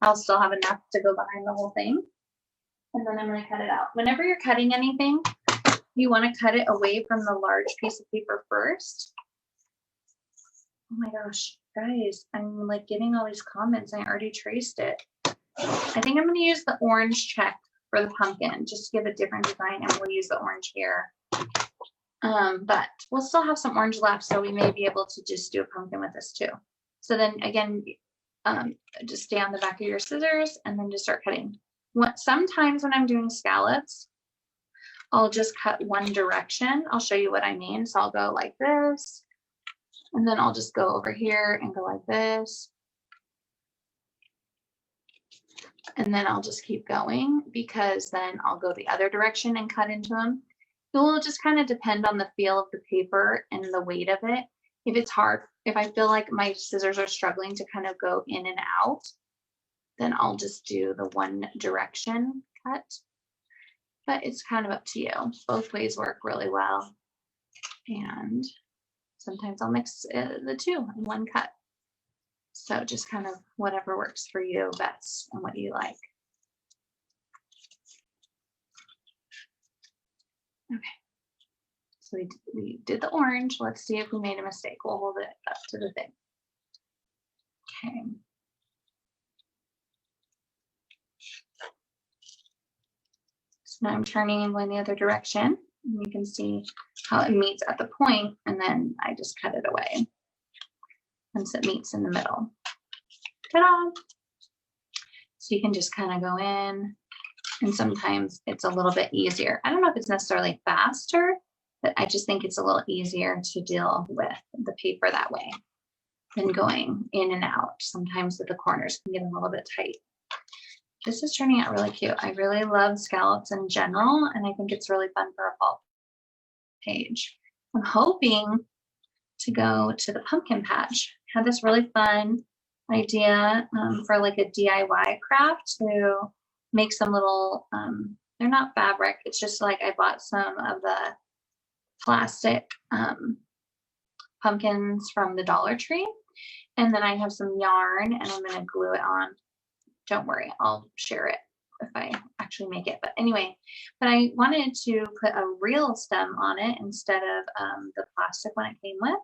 I'll still have enough to go behind the whole thing. And then I'm gonna cut it out. Whenever you're cutting anything, you wanna cut it away from the large piece of paper first. Oh my gosh, guys, I'm like getting all these comments. I already traced it. I think I'm gonna use the orange check for the pumpkin, just to give a different design, and we'll use the orange here. But we'll still have some orange left, so we may be able to just do a pumpkin with this too. So then again, just stay on the back of your scissors and then just start cutting. Sometimes when I'm doing scallops, I'll just cut one direction. I'll show you what I mean. So I'll go like this, and then I'll just go over here and go like this. And then I'll just keep going, because then I'll go the other direction and cut into them. It will just kind of depend on the feel of the paper and the weight of it. If it's hard, if I feel like my scissors are struggling to kind of go in and out, then I'll just do the one direction cut. But it's kind of up to you. Both ways work really well. And sometimes I'll mix the two in one cut. So just kind of whatever works for you best and what you like. Okay, so we did the orange. Let's see if we made a mistake. We'll hold it up to the thing. Okay. So now I'm turning and going the other direction. And you can see how it meets at the point, and then I just cut it away once it meets in the middle. Ta-da! So you can just kind of go in, and sometimes it's a little bit easier. I don't know if it's necessarily faster, but I just think it's a little easier to deal with the paper that way than going in and out. Sometimes with the corners can get a little bit tight. This is turning out really cute. I really love scallops in general, and I think it's really fun for a fall page. I'm hoping to go to the pumpkin patch. Had this really fun idea for like a DIY craft to make some little, they're not fabric, it's just like I bought some of the plastic pumpkins from the Dollar Tree, and then I have some yarn and I'm going to glue it on. Don't worry, I'll share it if I actually make it. But anyway, but I wanted to put a real stem on it instead of the plastic one it came with.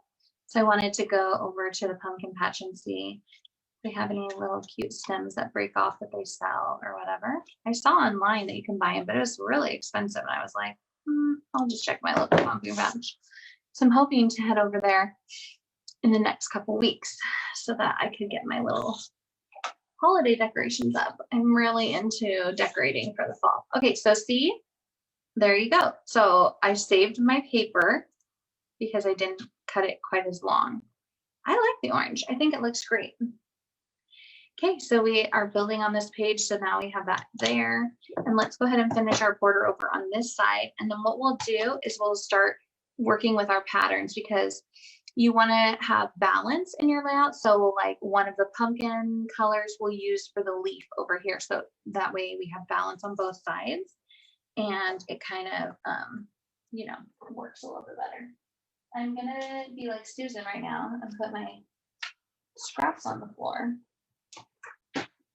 So I wanted to go over to the pumpkin patch and see if they have any little cute stems that break off that they sell or whatever. I saw online that you can buy them, but it was really expensive. And I was like, I'll just check my local pumpkin patch. So I'm hoping to head over there in the next couple weeks so that I could get my little holiday decorations up. I'm really into decorating for the fall. Okay, so see, there you go. So I saved my paper because I didn't cut it quite as long. I like the orange. I think it looks great. Okay, so we are building on this page. So now we have that there. And let's go ahead and finish our border over on this side. And then what we'll do is we'll start working with our patterns, because you want to have balance in your layout. So like one of the pumpkin colors we'll use for the leaf over here. So that way we have balance on both sides, and it kind of, you know, works a little bit better. I'm going to be like Susan right now and put my scraps on the floor.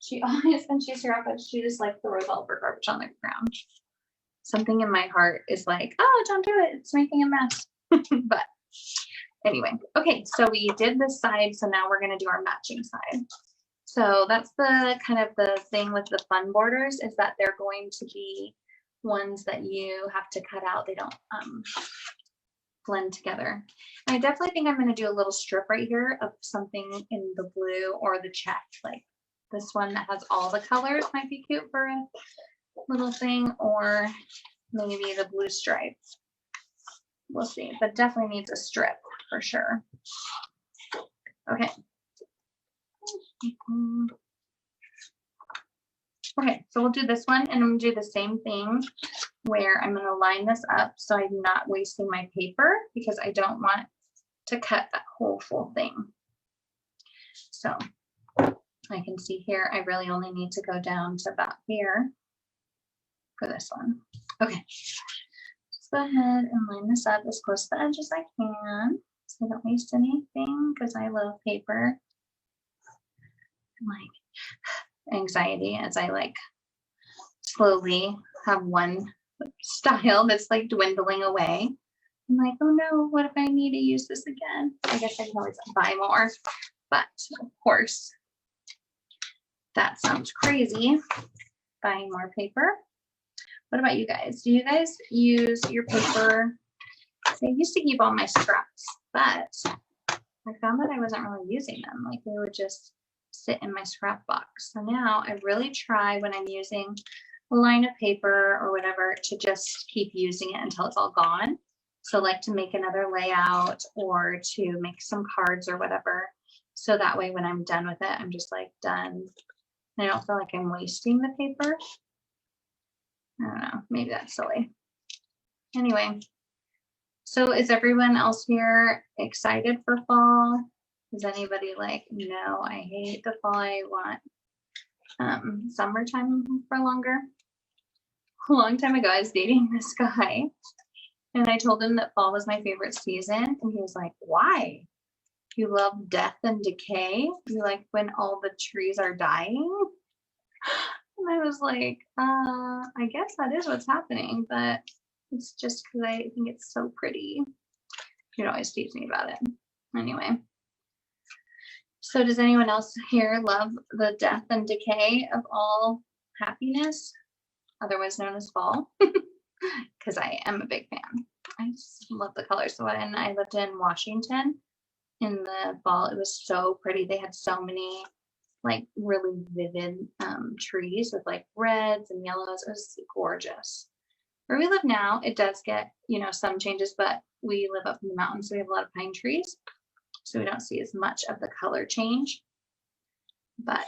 She always, when she's here, she just like throws all of her garbage on the ground. Something in my heart is like, oh, don't do it. It's making a mess. But anyway, okay, so we did this side, so now we're going to do our matching side. So that's the kind of the thing with the fun borders, is that they're going to be ones that you have to cut out. They don't blend together. And I definitely think I'm going to do a little strip right here of something in the blue or the check, like this one that has all the colors might be cute for a little thing, or maybe the blue stripe. We'll see, but definitely needs a strip for sure. Okay. Okay, so we'll do this one, and I'm gonna do the same thing where I'm gonna line this up so I'm not wasting my paper, because I don't want to cut that whole full thing. So I can see here, I really only need to go down to about here for this one. Okay. Go ahead and line this up as close to the edge as I can. so I don't waste anything because I love paper. Like anxiety as I like slowly have one style that's like dwindling away. I'm like, oh no, what if I need to use this again? I guess I can always buy more, but of course, that sounds crazy, buying more paper. What about you guys? Do you guys use your paper? I used to keep all my scraps, but I found that I wasn't really using them. Like they would just sit in my scrap box. So now I really try when I'm using a line of paper or whatever to just keep using it until it's all gone. So like to make another layout or to make some cards or whatever. So that way when I'm done with it, I'm just like done. I don't feel like I'm wasting the paper. I don't know, maybe that's silly. Anyway, so is everyone else here excited for fall? Is anybody like, no, I hate the fall, I want summertime for longer? A long time ago, I was dating this guy and I told him that fall was my favorite season. And he was like, why? You love death and decay? You like when all the trees are dying? And I was like, I guess that is what's happening, but it's just because I think it's so pretty. You'd always tease me about it. Anyway. So does anyone else here love the death and decay of all happiness, otherwise known as fall? Because I am a big fan. I just love the colors. So when I lived in Washington in the fall, it was so pretty. They had so many like really vivid trees with like reds and yellows. It was gorgeous. Where we live now, it does get, you know, some changes, but we live up in the mountains, so we have a lot of pine trees. So we don't see as much of the color change. But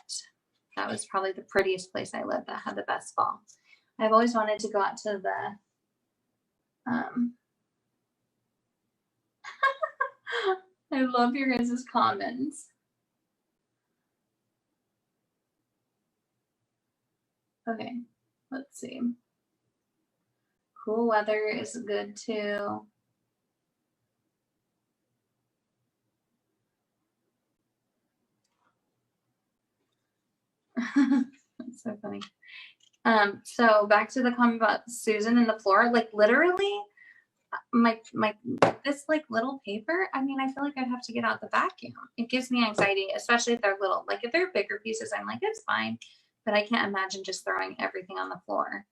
that was probably the prettiest place I lived that had the best fall. I've always wanted to go out to the I love your guys' comments. Okay, let's see. Cool weather is good too. That's so funny. So back to the comment about Susan and the floor, like literally my this like little paper, I mean, I feel like I'd have to get out the vacuum. It gives me anxiety, especially if they're little. Like if they're bigger pieces, I'm like, it's fine, but I can't imagine just throwing everything on the floor.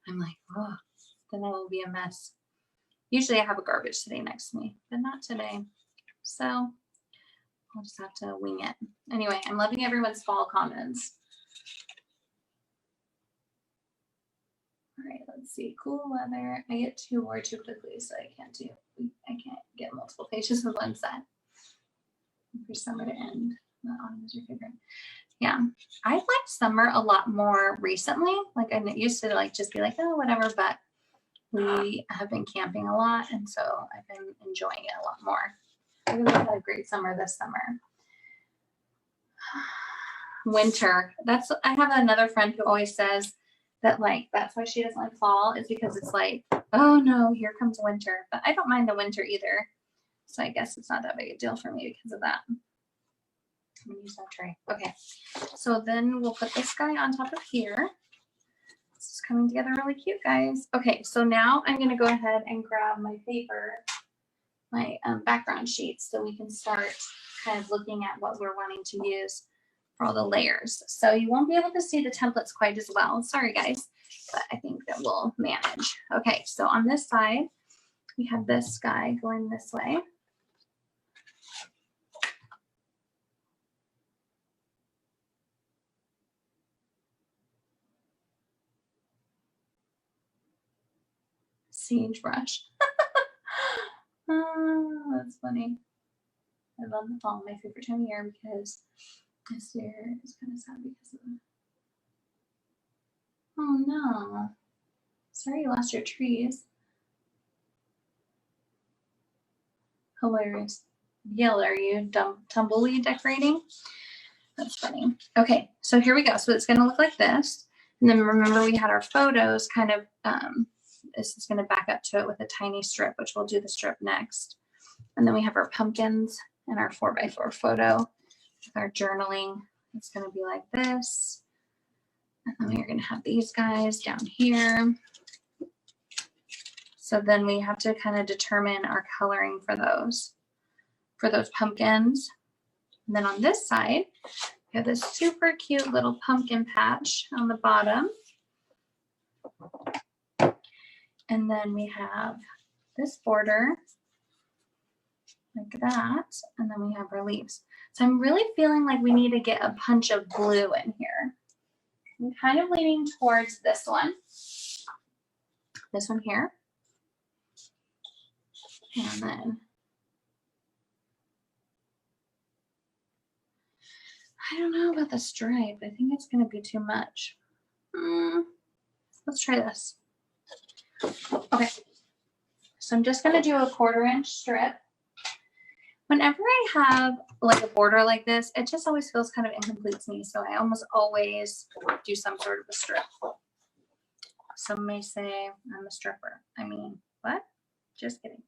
I'm like, oh, then it will be a mess. Usually I have a garbage today next to me, but not today. So I'll just have to wing it. Anyway, I'm loving everyone's fall comments. All right, let's see. Cool weather. I get too bored too quickly, so I can't get multiple pages of one set. For summer to end. The autumn is your favorite. Yeah, I've liked summer a lot more recently. Like I used to like just be like, oh, whatever, but we have been camping a lot, and so I've been enjoying it a lot more. I really had a great summer this summer. Winter. I have another friend who always says that like that's why she doesn't like fall, is because it's like, oh no, here comes winter. But I don't mind the winter either. So I guess it's not that big a deal for me because of that. I'm gonna use that tray. Okay. So then we'll put this guy on top of here. This is coming together really cute, guys. Okay, so now I'm gonna go ahead and grab my paper, my background sheets, so we can start kind of looking at what we're wanting to use for all the layers. So you won't be able to see the templates quite as well. Sorry, guys, but I think that we'll manage. Okay, so on this side, we have this guy going this way. Sagebrush. Oh, that's funny. I love the fall, my favorite time of year, because this year is kind of sad because of the... Oh no. Sorry you lost your trees. Hilarious. Yell, are you tumbleweed decorating? That's funny. Okay, so here we go. So it's going to look like this. And then remember we had our photos kind of, this is going to back up to it with a tiny strip, which we'll do the strip next. And then we have our pumpkins and our 4x4 photo with our journaling. It's going to be like this. And then we're going to have these guys down here. So then we have to kind of determine our coloring for those pumpkins. And then on this side, we have this super cute little pumpkin patch on the bottom. And then we have this border like that. And then we have our leaves. So I'm really feeling like we need to get a punch of blue in here. I'm kind of leaning towards this one here. And then I don't know about the stripe. I think it's going to be too much. Let's try this. Okay. So I'm just going to do a 1/4 inch strip. Whenever I have like a border like this, it just always feels kind of incomplete to me. So I almost always do some sort of a strip. Some may say I'm a stripper. I mean, what? Just kidding.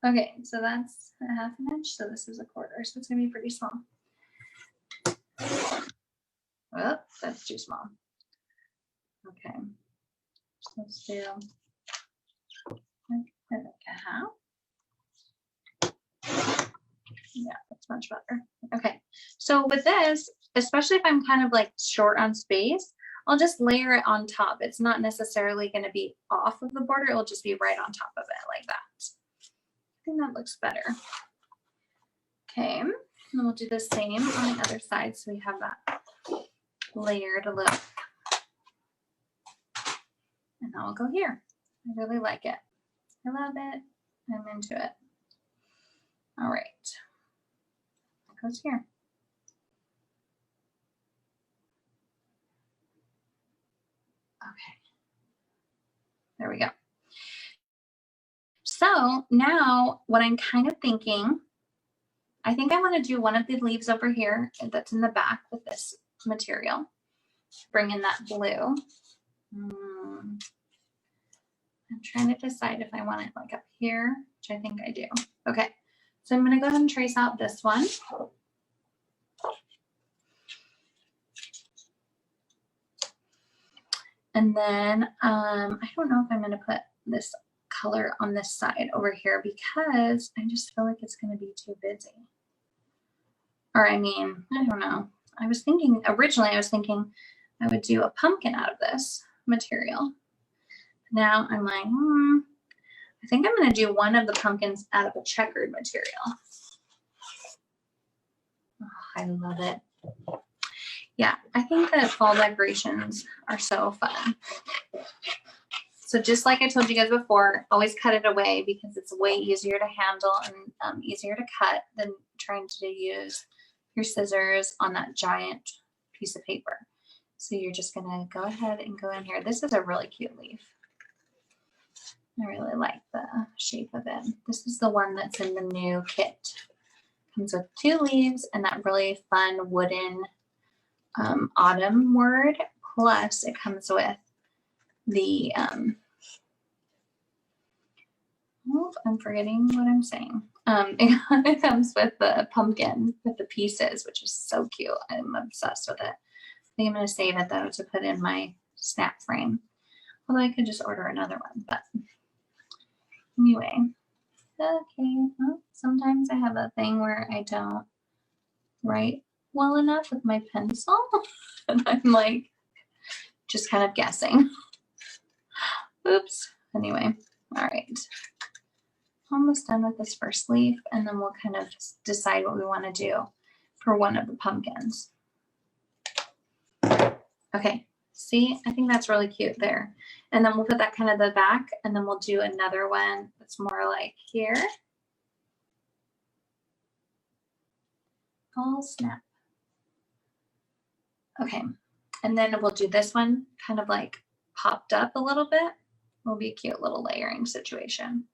Okay, so that's a 1/2 inch. So this is a 1/4. So it's going to be pretty small. Oh, that's too small. Okay. So let's do like a 1/2. Yeah, that's much better. Okay. So with this, especially if I'm kind of like short on space, I'll just layer it on top. It's not necessarily going to be off of the border. It'll just be right on top of it like that. I think that looks better. Okay. And we'll do the same on the other side. So we have that layered look. And that will go here. I really like it. I love it. I'm into it. All right. That goes here. Okay. There we go. So now what I'm kind of thinking, I think I want to do one of the leaves over here that's in the back with this material. Bring in that blue. I'm trying to decide if I want it like up here, which I think I do. Okay, so I'm going to go ahead and trace out this one. And then I don't know if I'm going to put this color on this side over here because I just feel like it's going to be too busy. Or I mean, I don't know. Originally I was thinking I would do a pumpkin out of this material. Now I'm like, I think I'm going to do one of the pumpkins out of a checkered material. Oh, I love it. Yeah, I think that fall decorations are so fun. So just like I told you guys before, always cut it away because it's way easier to handle and easier to cut than trying to use your scissors on that giant piece of paper. So you're just going to go ahead and go in here. This is a really cute leaf. I really like the shape of it. This is the one that's in the new kit. Comes with 2 leaves and that really fun wooden autumn word. Plus it comes with the, I'm forgetting what I'm saying. It comes with the pumpkin with the pieces, which is so cute. I'm obsessed with it. I think I'm going to save it though to put in my snap frame. Although I could just order another one, but anyway. Okay, well, sometimes I have a thing where I don't write well enough with my pencil. And I'm like, just kind of guessing. Oops. Anyway, all right. Almost done with this first leaf, and then we'll kind of decide what we want to do for one of the pumpkins. Okay, see, I think that's really cute there. And then we'll put that kind of the back, and then we'll do another one that's more like here. Oh, snap. Okay, and then we'll do this one kind of like popped up a little bit. Will be a cute little layering situation.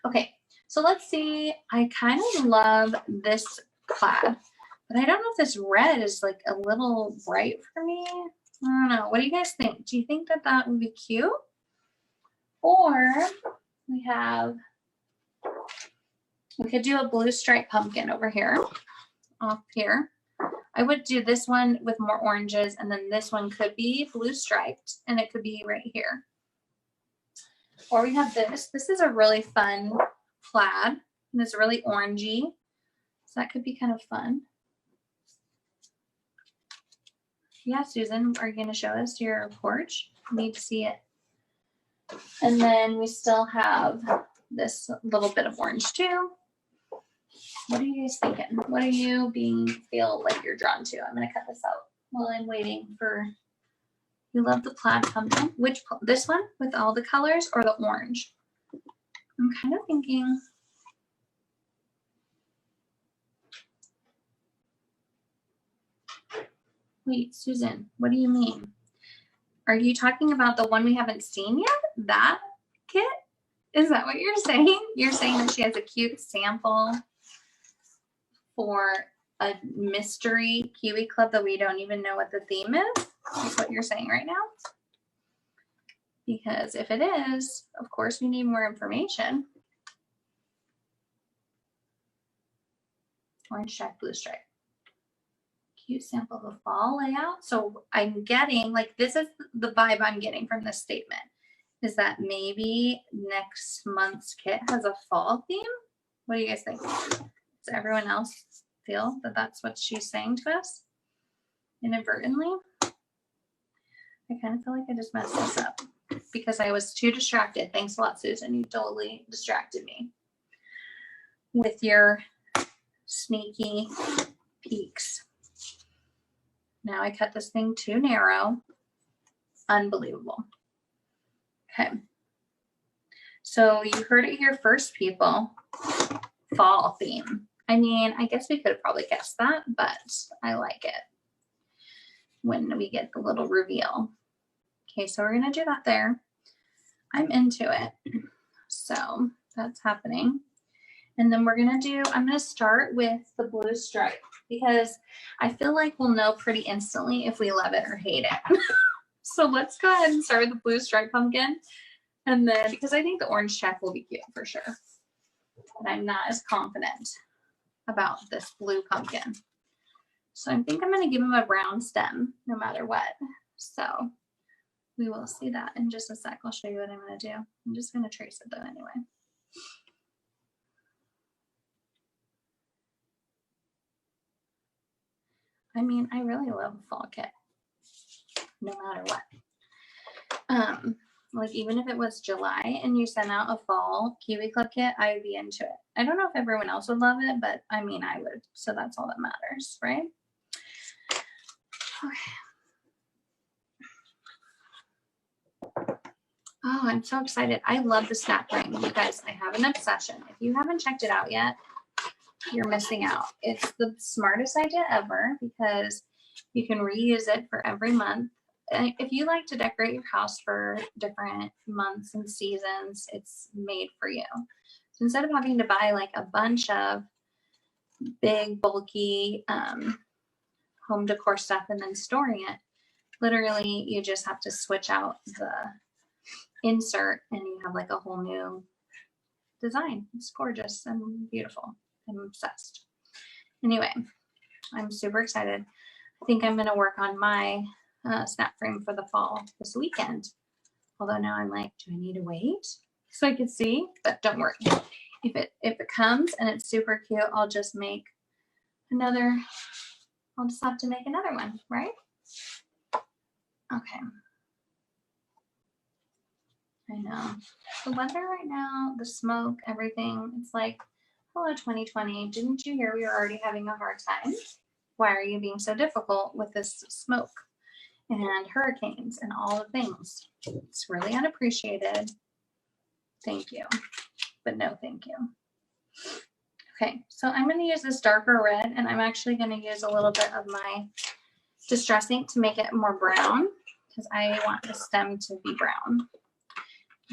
Okay, so let's see. I kind of love this plaid, but I don't know if this red is like a little bright for me. I don't know. What do you guys think? Do you think that that would be cute? Or we have We could do a blue stripe pumpkin over here, off here. I would do this one with more oranges, and then this one could be blue striped, and it could be right here. Or we have this. This is a really fun plaid, and it's really orangey, so that could be kind of fun. Yeah, Susan, are you going to show us your porch? I need to see it. And then we still have this little bit of orange too. What are you guys thinking? What are you feel like you're drawn to? I'm going to cut this out while I'm waiting for. You love the plaid pumpkin. This one with all the colors or the orange? I'm kind of thinking. Wait, Susan, what do you mean? Are you talking about the one we haven't seen yet? That kit? Is that what you're saying? You're saying that she has a cute sample for a mystery Kiwi Club that we don't even know what the theme is? Is what you're saying right now? Because if it is, of course, we need more information. Orange stripe, blue stripe. Cute sample of a fall layout. So I'm getting, like, this is the vibe I'm getting from this statement, is that maybe next month's kit has a fall theme. What do you guys think? Does everyone else feel that that's what she's saying to us inadvertently? I kind of feel like I just messed this up because I was too distracted. Thanks a lot, Susan. You totally distracted me with your sneaky peeks. Now I cut this thing too narrow. Unbelievable. Okay. So you heard it here first, people. Fall theme. I mean, I guess we could have probably guessed that, but I like it when we get the little reveal. Okay, so we're going to do that there. I'm into it. So that's happening. And then we're going to do, I'm going to start with the blue stripe because I feel like we'll know pretty instantly if we love it or hate it. So let's go ahead and start with the blue stripe pumpkin. And then, because I think the orange check will be cute for sure. But I'm not as confident about this blue pumpkin. So I think I'm going to give him a brown stem no matter what. So we will see that in just a sec. I'll show you what I'm going to do. I'm just going to trace it though anyway. I mean, I really love a fall kit, no matter what. Like even if it was July and you sent out a fall Kiwi Club kit, I would be into it. I don't know if everyone else would love it, but I mean, I would. So that's all that matters, right? Okay. Oh, I'm so excited. I love the snap ring. You guys, I have an obsession. If you haven't checked it out yet, you're missing out. It's the smartest idea ever because you can reuse it for every month. If you like to decorate your house for different months and seasons, it's made for you. So instead of having to buy like a bunch of big, bulky home decor stuff and then storing it, literally you just have to switch out the insert and you have like a whole new design. It's gorgeous and beautiful. I'm obsessed. Anyway, I'm super excited. I think I'm going to work on my snap frame for the fall this weekend. Although now I'm like, do I need to wait so I can see? But don't worry. If it comes and it's super cute, I'll just make another. I'll just have to make another one, right? Okay. I know. The weather right now, the smoke, everything, it's like, hello 2020, didn't you hear we were already having a hard time? Why are you being so difficult with this smoke and hurricanes and all the things? It's really unappreciated. Thank you, but no thank you. Okay, so I'm going to use this darker red, and I'm actually going to use a little bit of my Distress ink to make it more brown because I want the stem to be brown.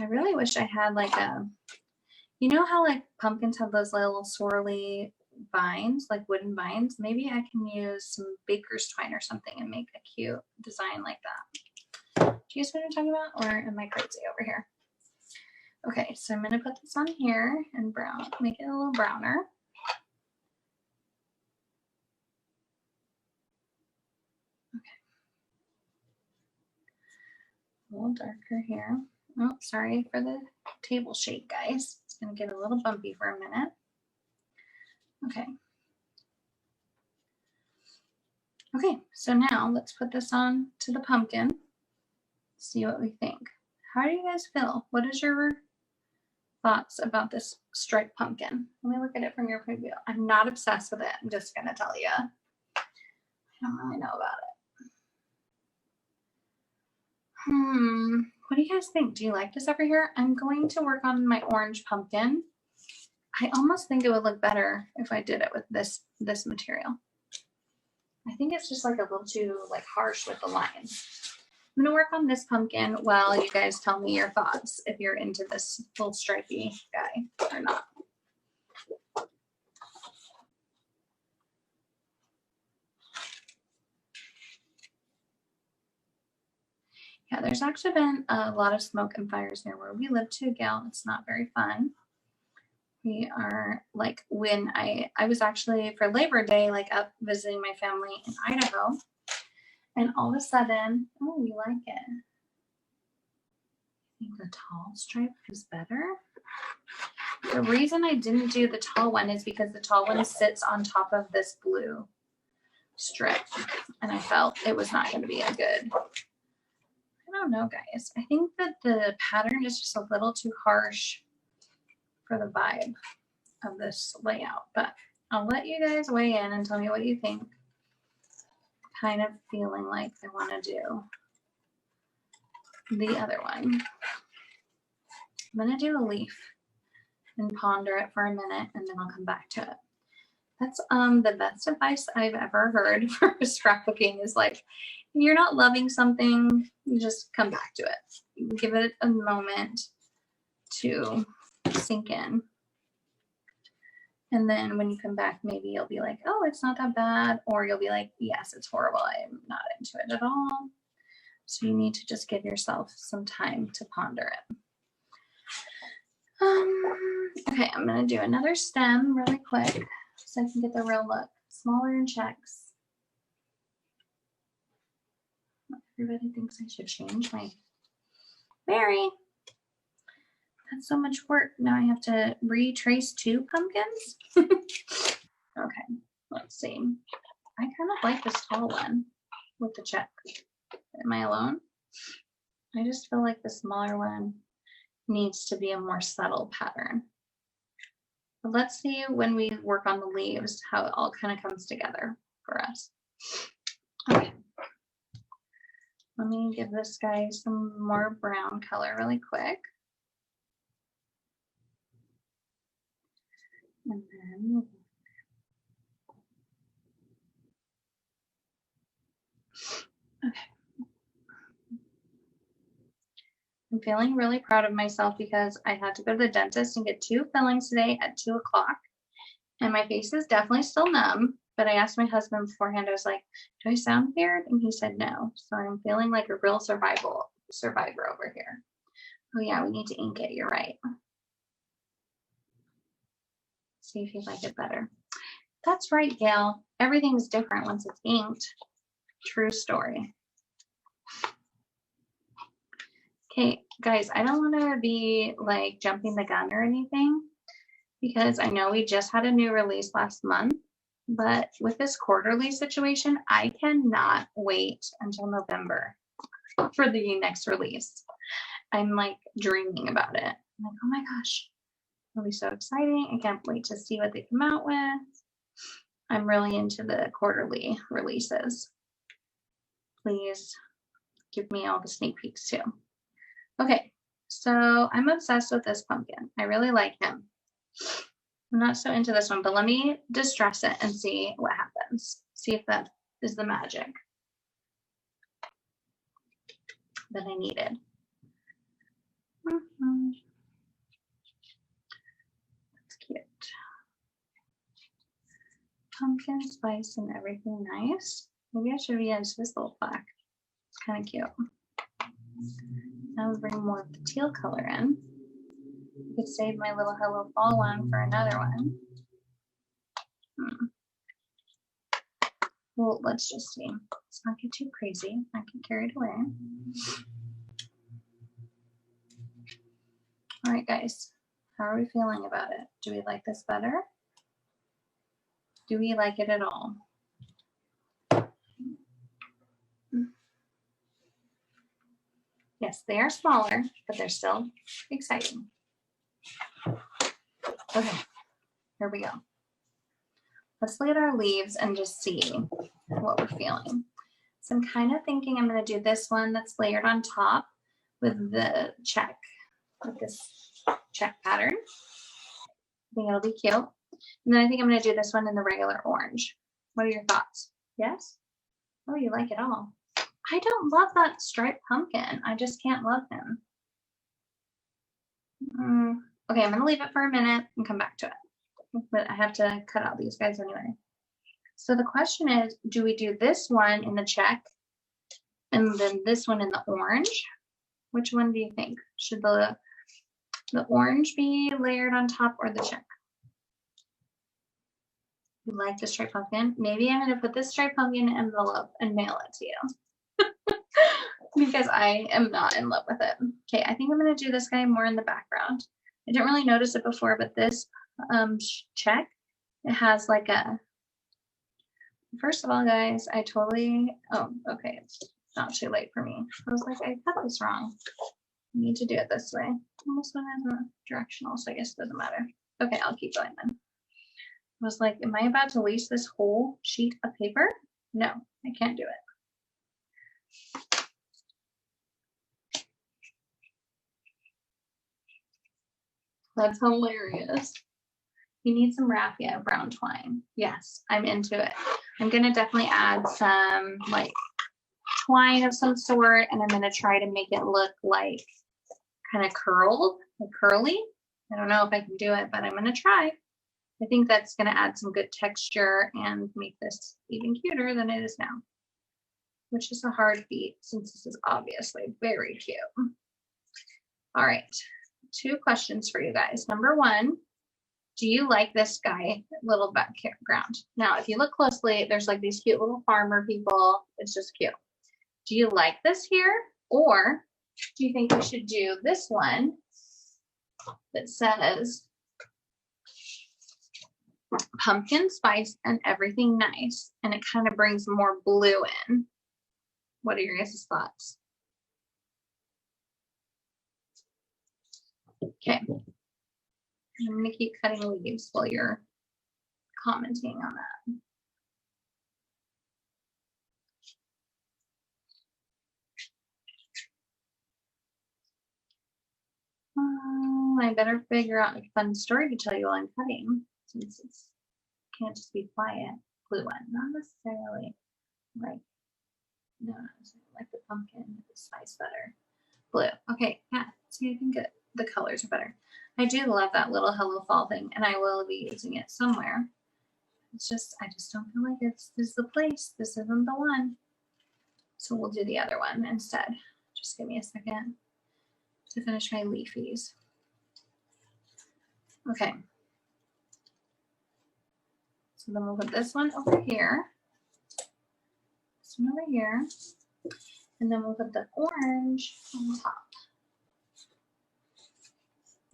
I really wish I had like a, you know how like pumpkins have those little swirly vines, like wooden vines? Maybe I can use some baker's twine or something and make a cute design like that. Do you guys know what I'm talking about? Or am I crazy over here? Okay, so I'm gonna put this on here and brown, make it a little browner. Okay. A little darker here. Oh, sorry for the table shake, guys. It's gonna get a little bumpy for a minute. Okay. Okay, so now let's put this on to the pumpkin. See what we think. How do you guys feel? What is your thoughts about this striped pumpkin? Let me look at it from your point of view. I'm not obsessed with it. I'm just gonna tell you. I don't really know about it. What do you guys think? Do you like this over here? I'm going to work on my orange pumpkin. I almost think it would look better if I did it with this material. I think it's just like a little too like harsh with the lines. I'm gonna work on this pumpkin while you guys tell me your thoughts if you're into this little stripey guy or not. Yeah, there's actually been a lot of smoke and fires near where we live too, Gail. It's not very fun. We are like when I was actually for Labor Day like up visiting my family in Idaho, and all of a sudden, oh, you like it? I think the tall stripe is better. The reason I didn't do the tall one is because the tall one sits on top of this blue strip, and I felt it was not going to be a good. I don't know, guys. I think that the pattern is just a little too harsh for the vibe of this layout, but I'll let you guys weigh in and tell me what you think. Kind of feeling like I want to do the other one. I'm going to do a leaf and ponder it for a minute, and then I'll come back to it. That's the best advice I've ever heard for scrapbooking is like, if you're not loving something, you just come back to it. Give it a moment to sink in. And then when you come back, maybe you'll be like, oh, it's not that bad. Or you'll be like, yes, it's horrible. I'm not into it at all. So you need to just give yourself some time to ponder it. Okay, I'm going to do another stem really quick so I can get the real look. Smaller in checks. Everybody thinks I should change my berry. That's so much work. Now I have to retrace 2 pumpkins. Okay, let's see. I kind of like this tall one with the check. Am I alone? I just feel like the smaller one needs to be a more subtle pattern. But let's see when we work on the leaves how it all kind of comes together for us. Okay. Let me give this guy some more brown color really quick. And then okay. I'm feeling really proud of myself because I had to go to the dentist and get 2 fillings today at 2 o'clock. And my face is definitely still numb. But I asked my husband beforehand, I was like, do I sound weird? And he said no. So I'm feeling like a real survivor over here. Oh yeah, we need to ink it. You're right. See if you like it better. That's right, Gail. Everything's different once it's inked. True story. Okay, guys, I don't want to be like jumping the gun or anything because I know we just had a new release last month, but with this quarterly situation, I cannot wait until November for the next release. I'm like dreaming about it. I'm like, oh my gosh, it'll be so exciting. I can't wait to see what they come out with. I'm really into the quarterly releases. Please give me all the sneak peeks too. Okay, so I'm obsessed with this pumpkin. I really like him. I'm not so into this one, but let me distress it and see what happens. See if that is the magic that I needed. That's cute. Pumpkin spice and everything nice. Maybe I should reuse this little plaque. It's kind of cute. Now we bring more of the teal color in. I could save my little Hello Fall one for another one. Well, let's just see. Let's not get too crazy. I get carried away. All right, guys. How are we feeling about it? Do we like this better? Do we like it at all? Yes, they are smaller, but they're still exciting. Okay, here we go. Let's look at our leaves and just see what we're feeling. So I'm kind of thinking I'm going to do this one that's layered on top with the check, with this check pattern. I think it'll be cute. And then I think I'm going to do this one in the regular orange. What are your thoughts? Yes? Oh, you like it all. I don't love that striped pumpkin. I just can't love him. Okay, I'm going to leave it for a minute and come back to it. But I have to cut out these guys anyway. So the question is, do we do this one in the check and then this one in the orange? Which one do you think? Should the orange be layered on top or the check? You like the striped pumpkin? Maybe I'm going to put this striped pumpkin in an envelope and mail it to you. Because I am not in love with it. Okay, I think I'm going to do this guy more in the background. I didn't really notice it before, but this check, it has like a, first of all, guys, I totally, oh, okay, it's not too late for me. I was like, I got this wrong. I need to do it this way. And this one isn't directional, so I guess it doesn't matter. Okay, I'll keep going then. I was like, am I about to waste this whole sheet of paper? No, I can't do it. That's hilarious. You need some raffia brown twine. Yes, I'm into it. I'm going to definitely add some like twine of some sort, and I'm going to try to make it look like kind of curled, like curly. I don't know if I can do it, but I'm going to try. I think that's going to add some good texture and make this even cuter than it is now, which is a hard feat since this is obviously very cute. All right, 2 questions for you guys. Number 1, do you like this guy, little background? Now, if you look closely, there's like these cute little farmer people. It's just cute. Do you like this here? Or do you think we should do this one that says pumpkin spice and everything nice, and it kind of brings more blue in? What are your guys' thoughts? Okay. I'm going to keep cutting leaves while you're commenting on that. I better figure out a fun story to tell you while I'm cutting, since it can't just be quiet. Blue one, not necessarily like, no, like the pumpkin, the spice better. Blue. Okay, yeah. See, I think the colors are better. I do love that little Hello Fall thing, and I will be using it somewhere. It's just, I just don't feel like this is the place. This isn't the one. So we'll do the other one instead. Just give me a second to finish my leafies. Okay. So then we'll put this one over here. This one over here. And then we'll put the orange on top.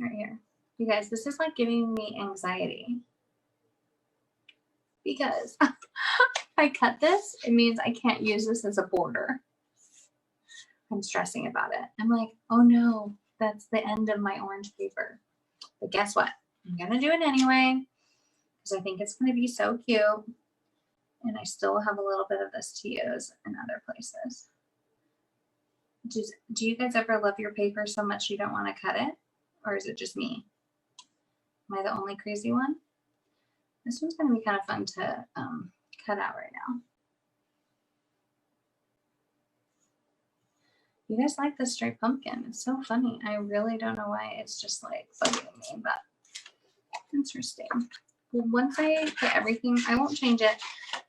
Right here. You guys, this is like giving me anxiety. Because if I cut this, it means I can't use this as a border. I'm stressing about it. I'm like, oh no, that's the end of my orange paper. But guess what? I'm going to do it anyway because I think it's going to be so cute. And I still have a little bit of this to use in other places. Do you guys ever love your paper so much you don't want to cut it? Or is it just me? Am I the only crazy one? This one's going to be kind of fun to cut out right now. You guys like this striped pumpkin. It's so funny. I really don't know why it's just like bugging me, but interesting. Well, once I put everything, I won't change it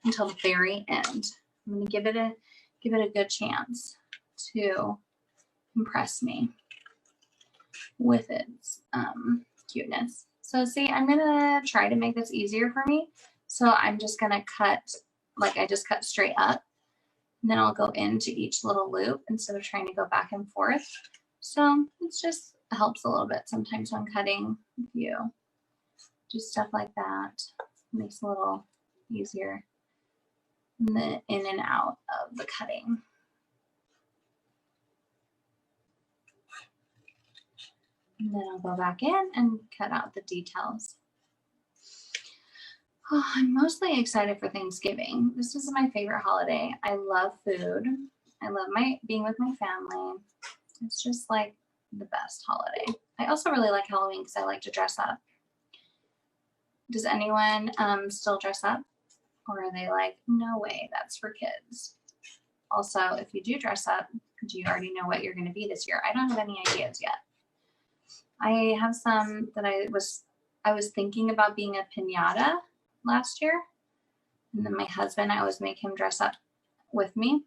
until the very end. I'm going to give it a good chance to impress me. with its cuteness. So see, I'm gonna try to make this easier for me. So I'm just gonna cut, like I just cut straight up, and then I'll go into each little loop instead of trying to go back and forth. So it's just helps a little bit sometimes when cutting. If you do stuff like that, it makes it a little easier in and out of the cutting. And then I'll go back in and cut out the details. Oh, I'm mostly excited for Thanksgiving. This is my favorite holiday. I love food. I love being with my family. It's just like the best holiday. I also really like Halloween because I like to dress up. Does anyone still dress up? Or are they like, no way, that's for kids? Also, if you do dress up, do you already know what you're going to be this year? I don't have any ideas yet. I have some that I was thinking about being a piñata last year. And then my husband, I always make him dress up with me.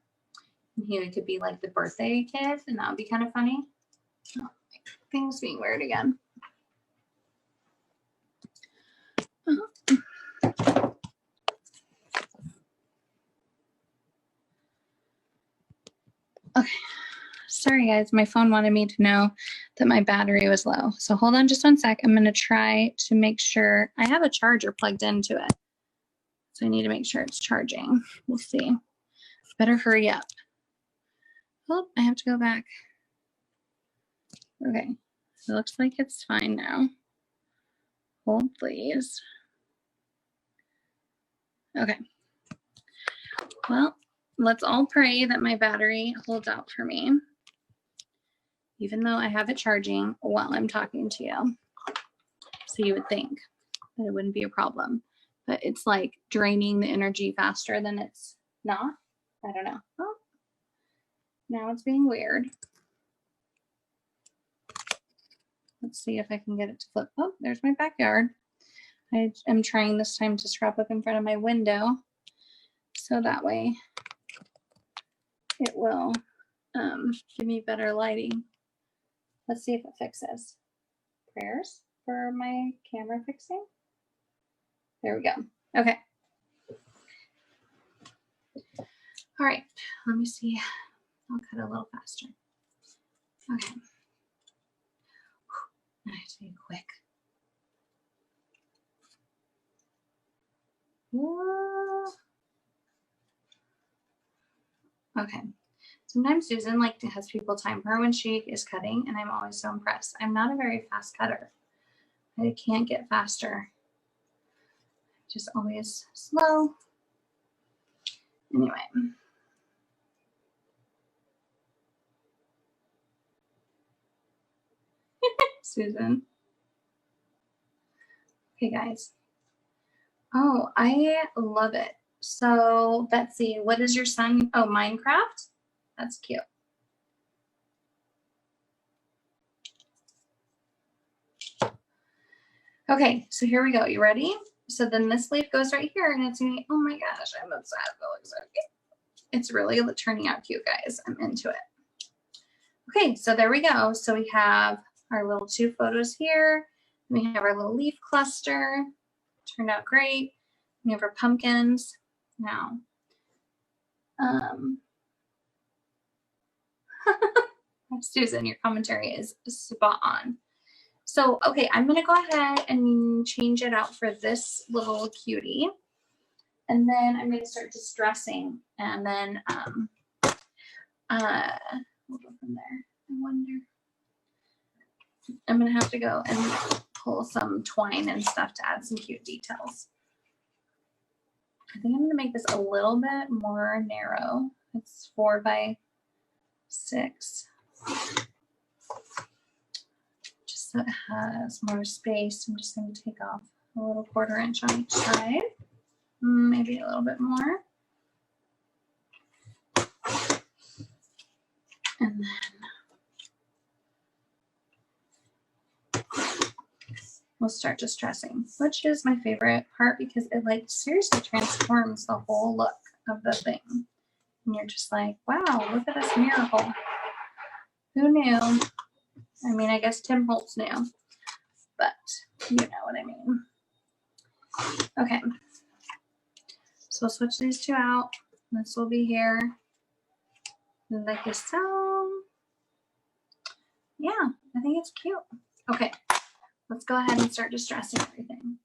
And he could be like the birthday kid, and that would be kind of funny. Oh, things being weird again. Okay. Sorry guys, my phone wanted me to know that my battery was low. So hold on just one sec. I'm going to try to make sure I have a charger plugged into it. So I need to make sure it's charging. We'll see. Better hurry up. Oh, I have to go back. Okay. It looks like it's fine now. Hold please. Okay. Well, let's all pray that my battery holds out for me, even though I have it charging while I'm talking to you. So you would think that it wouldn't be a problem, but it's like draining the energy faster than it's not. I don't know. Oh, now it's being weird. Let's see if I can get it to flip. Oh, there's my backyard. I am trying this time to scrapbook in front of my window, so that way it will give me better lighting. Let's see if it fixes. Prayers for my camera fixing. There we go. Okay. All right. Let me see. I'll cut a little faster. Okay. I have to be quick. Okay. Sometimes Susan has people time her when she is cutting, and I'm always so impressed. I'm not a very fast cutter. I can't get faster. Just always slow. Anyway. Susan. Okay, guys. Oh, I love it. So, Betsy, what is your son? Oh, Minecraft? That's cute. Okay, so here we go. You ready? So then this leaf goes right here, and it's gonna be, oh my gosh, I'm obsessed. It looks so cute. It's really turning out cute, guys. I'm into it. Okay, so there we go. So we have our little 2 photos here. We have our little leaf cluster. Turned out great. We have our pumpkins. Now, Susan, your commentary is spot on. So, okay, I'm going to go ahead and change it out for this little cutie. And then I'm going to start distressing. And then we'll go from there. I wonder. I'm going to have to go and pull some twine and stuff to add some cute details. I think I'm going to make this a little bit more narrow. It's 4 by 6. Just so it has more space. I'm just going to take off a little 1/4 inch on each side. Maybe a little bit more. And then we'll start distressing, which is my favorite part because it seriously transforms the whole look of the thing. And you're just like, wow, look at this miracle. Who knew I mean, I guess Tim Holtz knew, but you know what I mean. Okay. So we'll switch these two out. This will be here. Like so. Yeah, I think it's cute. Okay, let's go ahead and start distressing everything.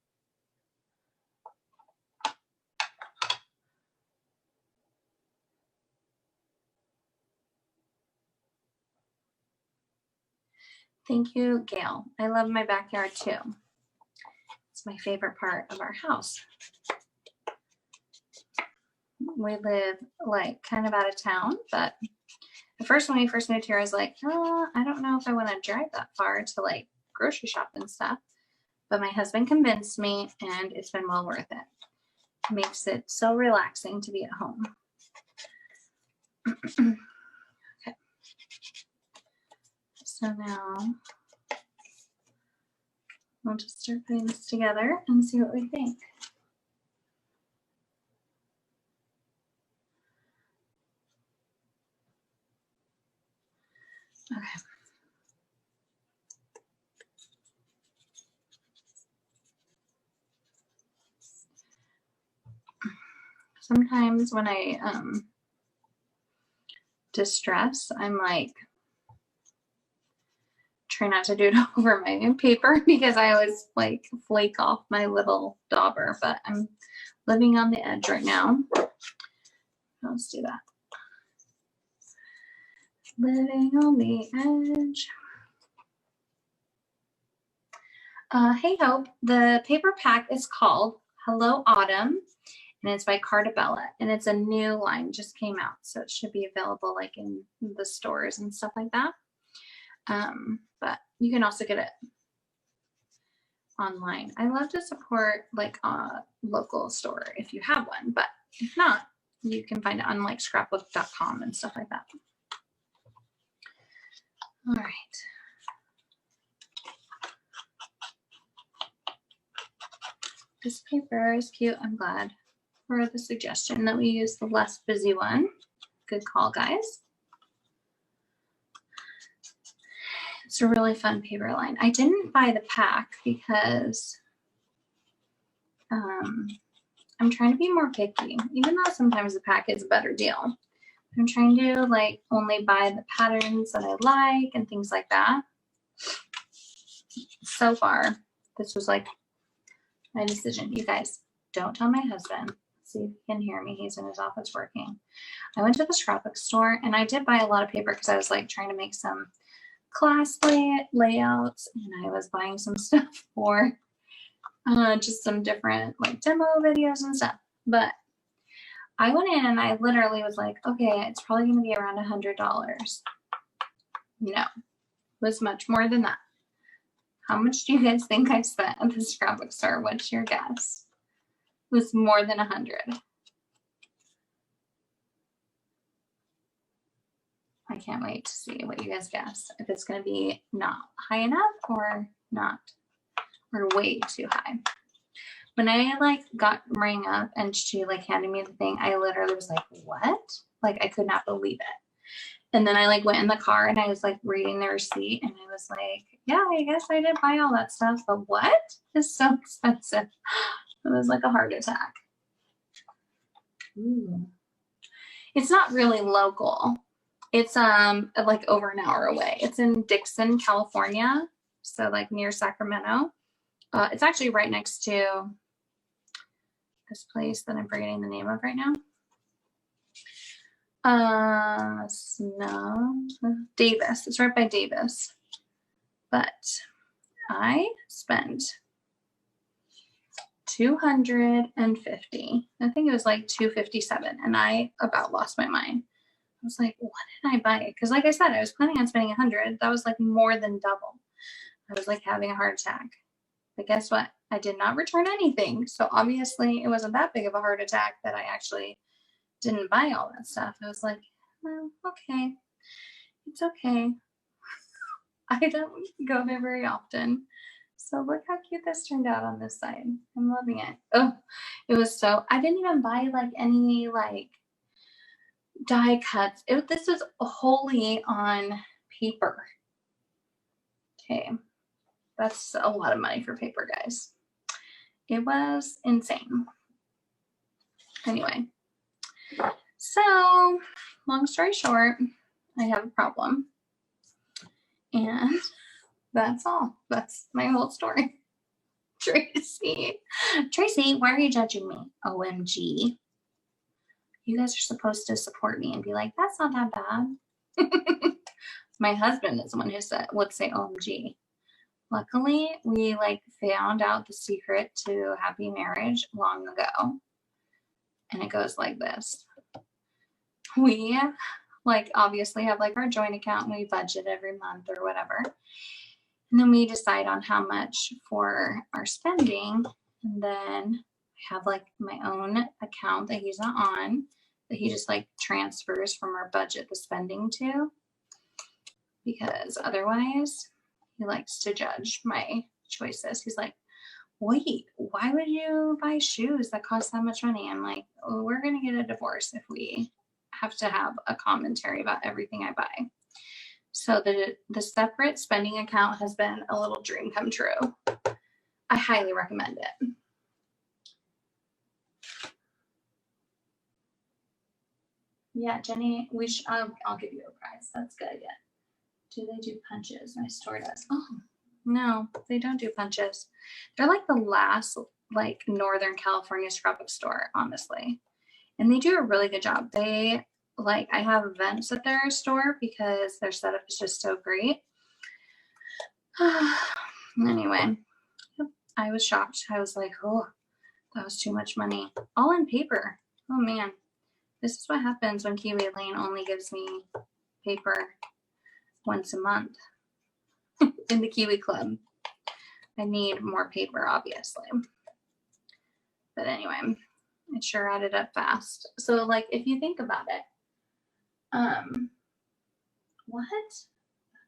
Thank you, Gail. I love my backyard too. It's my favorite part of our house. We live like kind of out of town, but at first when we first moved here, I was like, oh, I don't know if I want to drive that far to like grocery shop and stuff. But my husband convinced me, and it's been well worth it. It makes it so relaxing to be at home. Okay. So now we'll just start putting this together and see what we think. Okay. Sometimes when I distress, I'm like, try not to do it over my paper because I always like flake off my little dauber, but I'm living on the edge right now. Let's do that. Living on the edge. Hey Hope, the paper pack is called Hello Autumn, and it's by Cartabella, and it's a new line, just came out, so it should be available like in the stores and stuff like that. But you can also get it online. I love to support like a local store if you have one, but if not, you can find it on like scrapbook.com and stuff like that. All right. This paper is cute. I'm glad for the suggestion that we use the less busy one. Good call, guys. It's a really fun paper line. I didn't buy the pack because I'm trying to be more picky, even though sometimes the pack is a better deal. I'm trying to like only buy the patterns that I like and things like that. So far, this was like my decision. You guys, don't tell my husband. See if he can hear me. He's in his office working. I went to the scrapbook store and I did buy a lot of paper because I was like trying to make some class layouts, and I was buying some stuff for just some different like demo videos and stuff. But I went in and I literally was like, okay, it's probably going to be around $100. No, it was much more than that. How much do you guys think I spent at the scrapbook store? What's your guess? It was more than 100. I can't wait to see what you guys guess. If it's going to be not high enough or not, or way too high. When I like rang up and she like handed me the thing, I literally was like, what? Like I could not believe it. And then I like went in the car and I was like reading the receipt and I was like, yeah, I guess I did buy all that stuff, but what is so expensive? It was like a heart attack. Ooh. It's not really local. It's like over an hour away. It's in Dixon, California, so like near Sacramento. It's actually right next to this place that I'm forgetting the name of right now. Davis. It's right by Davis. But I spent $250. I think it was like $257, and I about lost my mind. I was like, what did I buy? Because like I said, I was planning on spending $100. That was like more than double. I was like having a heart attack. But guess what? I did not return anything. So obviously it wasn't that big of a heart attack that I actually didn't buy all that stuff. I was like, well, okay. It's okay. I don't go there very often. So look how cute this turned out on this side. I'm loving it. Oh, it was so, I didn't even buy like any like die cuts. This was wholly on paper. Okay, that's a lot of money for paper, guys. It was insane. Anyway, so long story short, I have a problem. And that's all. That's my whole story. Tracy, why are you judging me? OMG. You guys are supposed to support me and be like, that's not that bad. My husband is the one who would say OMG. Luckily, we like found out the secret to happy marriage long ago. And it goes like this. We like obviously have like our joint account and we budget every month or whatever. And then we decide on how much for our spending. And then I have like my own account that he's not on, that he just like transfers from our budget the spending to. Because otherwise he likes to judge my choices. He's like, wait, why would you buy shoes that cost that much money? I'm like, oh, we're going to get a divorce if we have to have a commentary about everything I buy. So the separate spending account has been a little dream come true. I highly recommend it. Yeah, Jenny, I'll give you a prize. That's good. Yeah. Do they do punches? My store does. Oh, no, they don't do punches. They're like the last like Northern California scrapbook store, honestly. And they do a really good job. They like, I have events at their store because their setup is just so great. Anyway, I was shocked. I was like, oh, that was too much money. All in paper. Oh man, this is what happens when Kiwi Lane only gives me paper once a month in the Kiwi Club. I need more paper, obviously. But anyway, it sure added up fast. So like, if you think about it, what?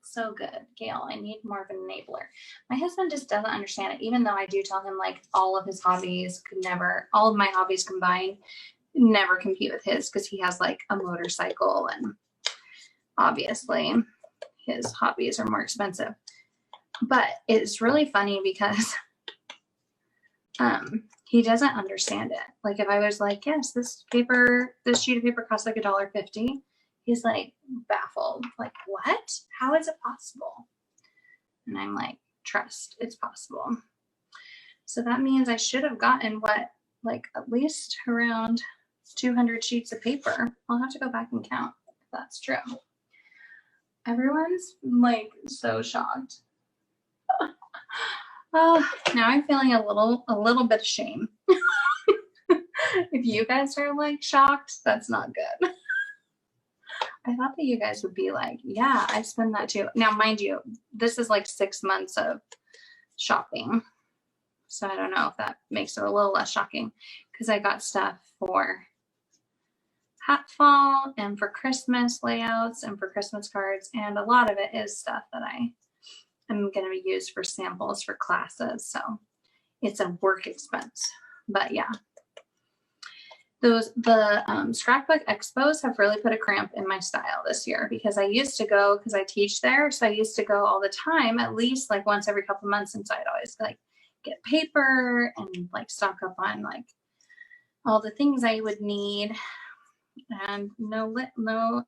So good, Gail. I need more of an enabler. My husband just doesn't understand it, even though I do tell him like all of his hobbies all of my hobbies combined never compete with his, because he has like a motorcycle and obviously his hobbies are more expensive. But it's really funny because he doesn't understand it. Like if I was like, yes, this sheet of paper costs like $1.50. He's like baffled, like, what? How is it possible? And I'm like, trust, it's possible. So that means I should have gotten like at least around 200 sheets of paper. I'll have to go back and count if that's true. Everyone's like so shocked. Oh, now I'm feeling a little bit of shame. If you guys are like shocked, that's not good. I thought that you guys would be like, yeah, I spend that too. Now, mind you, this is like 6 months of shopping. So I don't know if that makes it a little less shocking, because I got stuff for hat fall and for Christmas layouts and for Christmas cards. And a lot of it is stuff that I am going to use for samples for classes. So it's a work expense. But yeah. The scrapbook expos have really put a cramp in my style this year, because I used to go, because I teach there, so I used to go all the time, at least like once every couple months, and so I'd always like get paper and like stock up on like all the things I would need. And no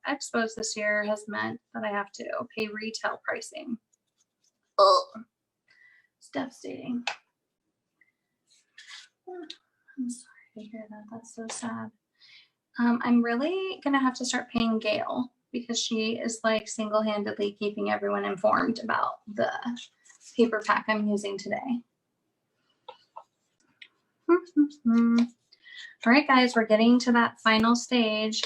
expos this year has meant that I have to pay retail pricing. Oh, it's devastating. I'm sorry to hear that. That's so sad. I'm really gonna have to start paying Gail, because she is like single-handedly keeping everyone informed about the paper pack I'm using today. All right, guys, we're getting to that final stage.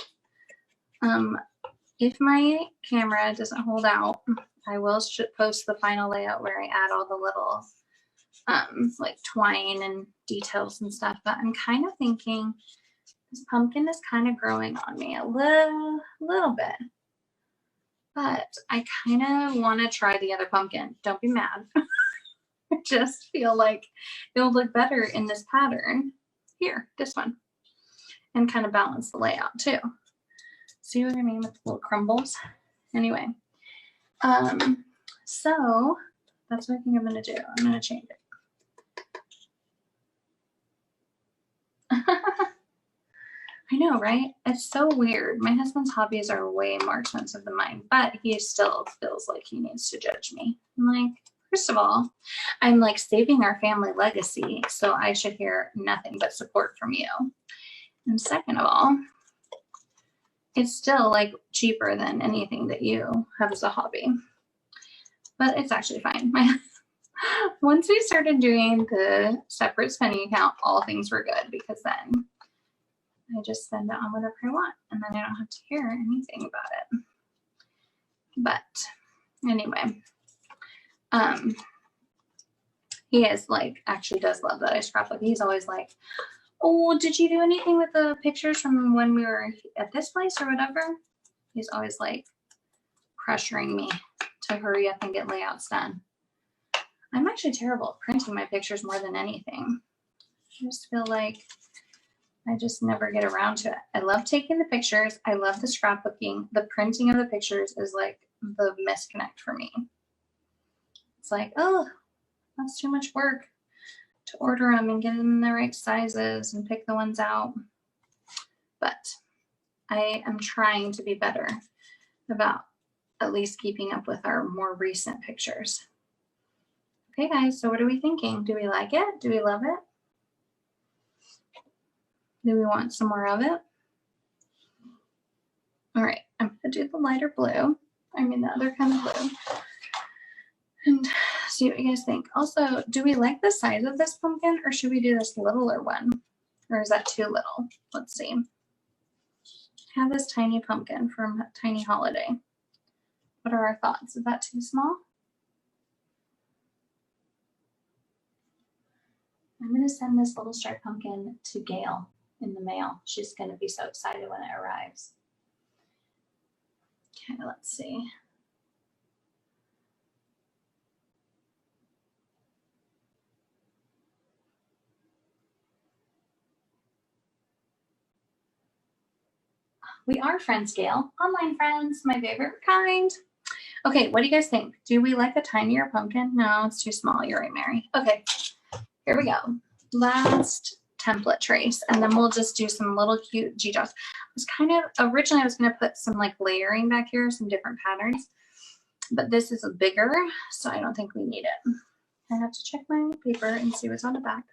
If my camera doesn't hold out, I will post the final layout where I add all the little like twine and details and stuff. But I'm kind of thinking this pumpkin is kind of growing on me a little bit. But I kind of want to try the other pumpkin. Don't be mad. I just feel like it'll look better in this pattern. Here, this one. And kind of balance the layout too. See what I mean with the little crumbles? Anyway, so That's what I think I'm going to do. I'm going to change it. I know, right? It's so weird. My husband's hobbies are way more expensive than mine, but he still feels like he needs to judge me. I'm like, first of all, I'm like saving our family legacy, so I should hear nothing but support from you. And second of all, it's still like cheaper than anything that you have as a hobby. But it's actually fine. Once we started doing the separate spending account, all things were good, because then I just spend it on whatever I want, and then I don't have to hear anything about it. But anyway, he is like, actually does love that I scrapbook. He's always like, oh, did you do anything with the pictures from when we were at this place or whatever? He's always like pressuring me to hurry up and get layouts done. I'm actually terrible at printing my pictures more than anything. I just feel like I just never get around to it. I love taking the pictures. I love the scrapbooking. The printing of the pictures is like the misconnect for me. It's like, oh, that's too much work to order them and get them in the right sizes and pick the ones out. But I am trying to be better about at least keeping up with our more recent pictures. Okay, guys, so what are we thinking? Do we like it? Do we love it? Do we want some more of it? All right, I'm gonna do the lighter blue. I mean the other kind of blue. And see what you guys think. Also, do we like the size of this pumpkin, or should we do this littler one? Or is that too little? Let's see. I have this tiny pumpkin from Tiny Holiday. What are our thoughts? Is that too small? I'm going to send this little striped pumpkin to Gail in the mail. She's going to be so excited when it arrives. Okay, let's see. We are friends, Gail. Online friends, my favorite kind. Okay, what do you guys think? Do we like a tinier pumpkin? No, it's too small. You're right, Mary. Okay, here we go. Last template trace, and then we'll just do some little cute G-dots. Originally I was going to put some like layering back here, some different patterns, but this is a bigger, so I don't think we need it. I have to check my paper and see what's on the back.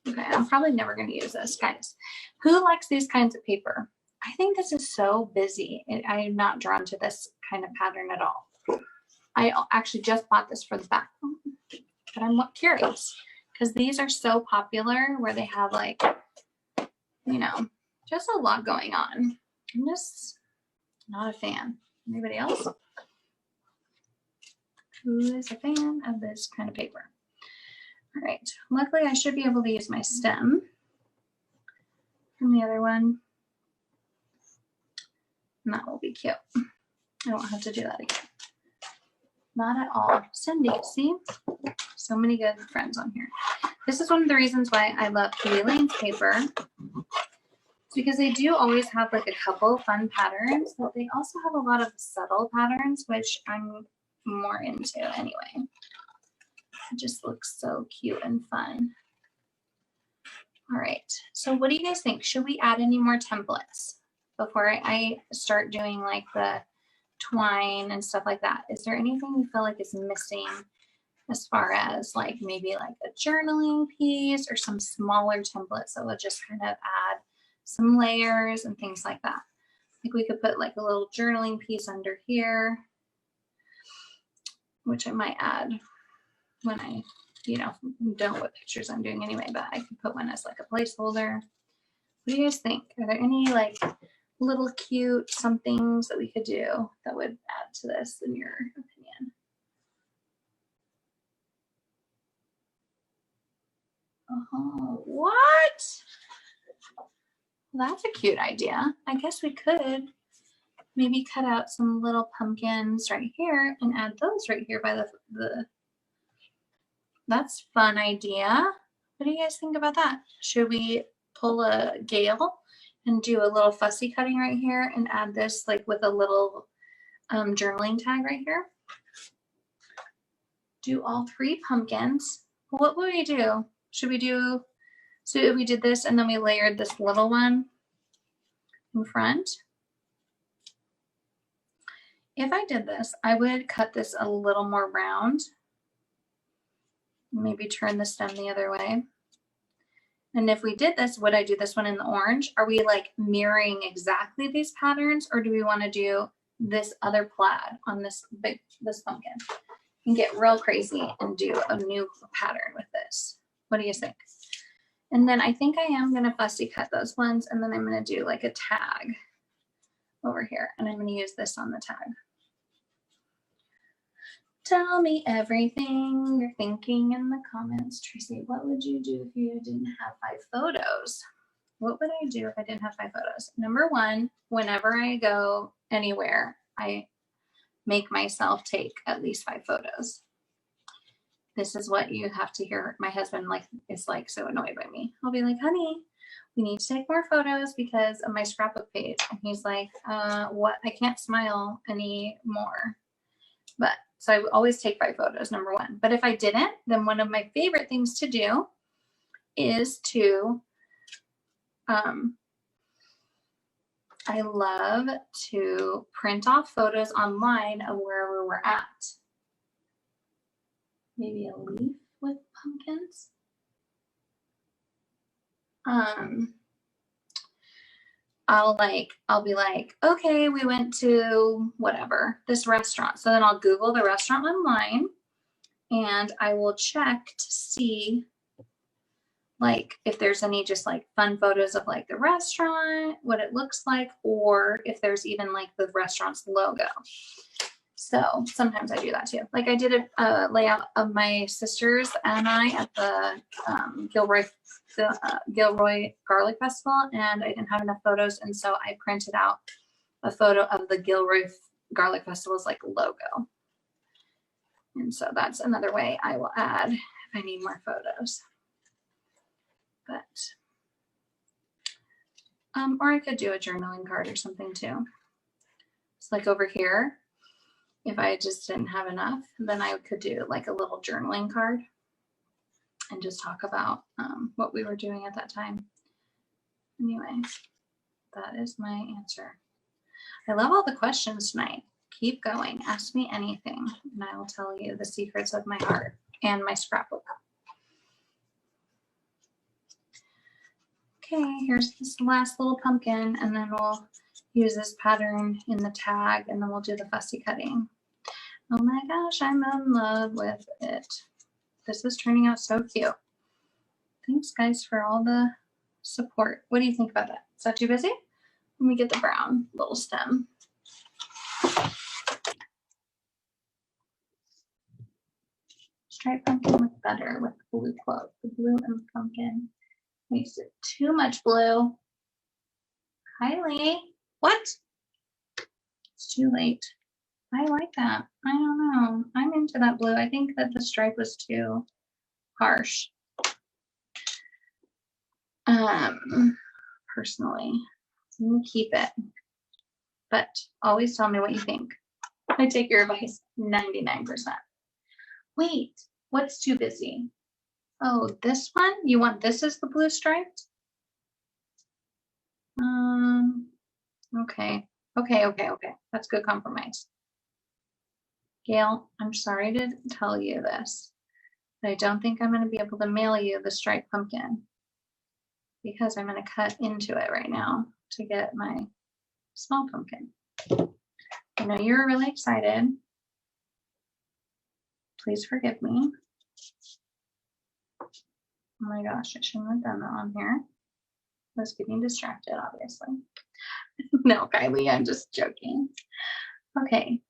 Okay, I'm probably never going to use this, guys. Who likes these kinds of paper? I think this is so busy. I am not drawn to this kind of pattern at all. I actually just bought this for the back, but I'm curious because these are so popular where they have like, you know, just a lot going on. I'm just not a fan. Anybody else? Who is a fan of this kind of paper? All right. Luckily, I should be able to use my stem from the other one. And that will be cute. I won't have to do that again. Not at all. Cindy, see? So many good friends on here. This is one of the reasons why I love Kiwi Lane's paper. It's because they do always have like a couple fun patterns, but they also have a lot of subtle patterns, which I'm more into anyway. It just looks so cute and fun. All right. So what do you guys think? Should we add any more templates before I start doing like the twine and stuff like that? Is there anything you feel like is missing as far as like maybe like a journaling piece or some smaller templates that will just kind of add some layers and things like that? Like we could put like a little journaling piece under here, which I might add when I, you know, don't know what pictures I'm doing anyway, but I could put one as like a placeholder. What do you guys think? Are there any like little cute somethings that we could do that would add to this in your opinion? Oh, what? Well, that's a cute idea. I guess we could maybe cut out some little pumpkins right here and add those right here by the that's a fun idea. What do you guys think about that? Should we pull a Gale and do a little fussy cutting right here and add this like with a little journaling tag right here? do all 3 pumpkins. What would we do? Should we do, so if we did this and then we layered this little one in front. If I did this, I would cut this a little more round. Maybe turn the stem the other way. And if we did this, would I do this one in the orange? Are we like mirroring exactly these patterns, or do we want to do this other plaid on this pumpkin? And get real crazy and do a new pattern with this. What do you think? And then I think I am going to fussy cut those ones, and then I'm going to do like a tag over here, and I'm going to use this on the tag. Tell me everything you're thinking in the comments. Tracy, what would you do if you didn't have 5 photos? What would I do if I didn't have 5 photos? Number one, whenever I go anywhere, I make myself take at least 5 photos. This is what you have to hear. My husband is so annoyed by me. I'll be like, honey, we need to take more photos because of my scrapbook page. And he's like, what? I can't smile anymore. But so I always take 5 photos, number one. But if I didn't, then one of my favorite things to do is to, I love to print off photos online of wherever we're at. Maybe a leaf with pumpkins. I'll be like, okay, we went to whatever, this restaurant. So then I'll Google the restaurant online, and I will check to see like if there's any just like fun photos of like the restaurant, what it looks like, or if there's even like the restaurant's logo. So sometimes I do that too. Like I did a layout of my sisters and I at the Gilroy Garlic Festival, and I didn't have enough photos, and so I printed out a photo of the Gilroy Garlic Festival's like logo. And so that's another way I will add if I need more photos. But or I could do a journaling card or something too. It's like over here, if I just didn't have enough, then I could do like a little journaling card and just talk about what we were doing at that time. Anyway, that is my answer. I love all the questions tonight. Keep going. Ask me anything, and I will tell you the secrets of my heart and my scrapbook. Okay, here's this last little pumpkin, and then we'll use this pattern in the tag, and then we'll do the fussy cutting. Oh my gosh, I'm in love with it. This is turning out so cute. Thanks, guys, for all the support. What do you think about that? Is that too busy? Let me get the brown little stem. Striped pumpkin with butter with blue quote. The blue and pumpkin makes it too much blue. Kylie, what? It's too late. I like that. I don't know. I'm into that blue. I think that the stripe was too harsh. Personally, I'm gonna keep it. But always tell me what you think. I take your advice 99%. Wait, what's too busy? Oh, this one? You want this as the blue striped? Okay. That's good compromise. Gail, I'm sorry to tell you this, but I don't think I'm going to be able to mail you the striped pumpkin because I'm going to cut into it right now to get my small pumpkin. I know you're really excited. Please forgive me. Oh my gosh, I shouldn't have done that on here. I was getting distracted, obviously. No, Kylie, I'm just joking. Okay.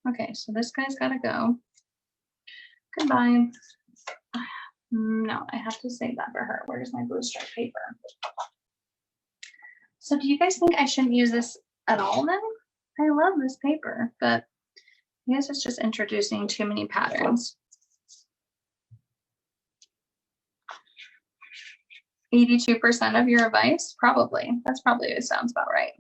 Okay, so this guy's got to go. Goodbye. No, I have to save that for her. Where's my blue stripe paper? So do you guys think I shouldn't use this at all then? I love this paper, but I guess it's just introducing too many patterns. 82% of your advice? Probably. That's probably what sounds about right.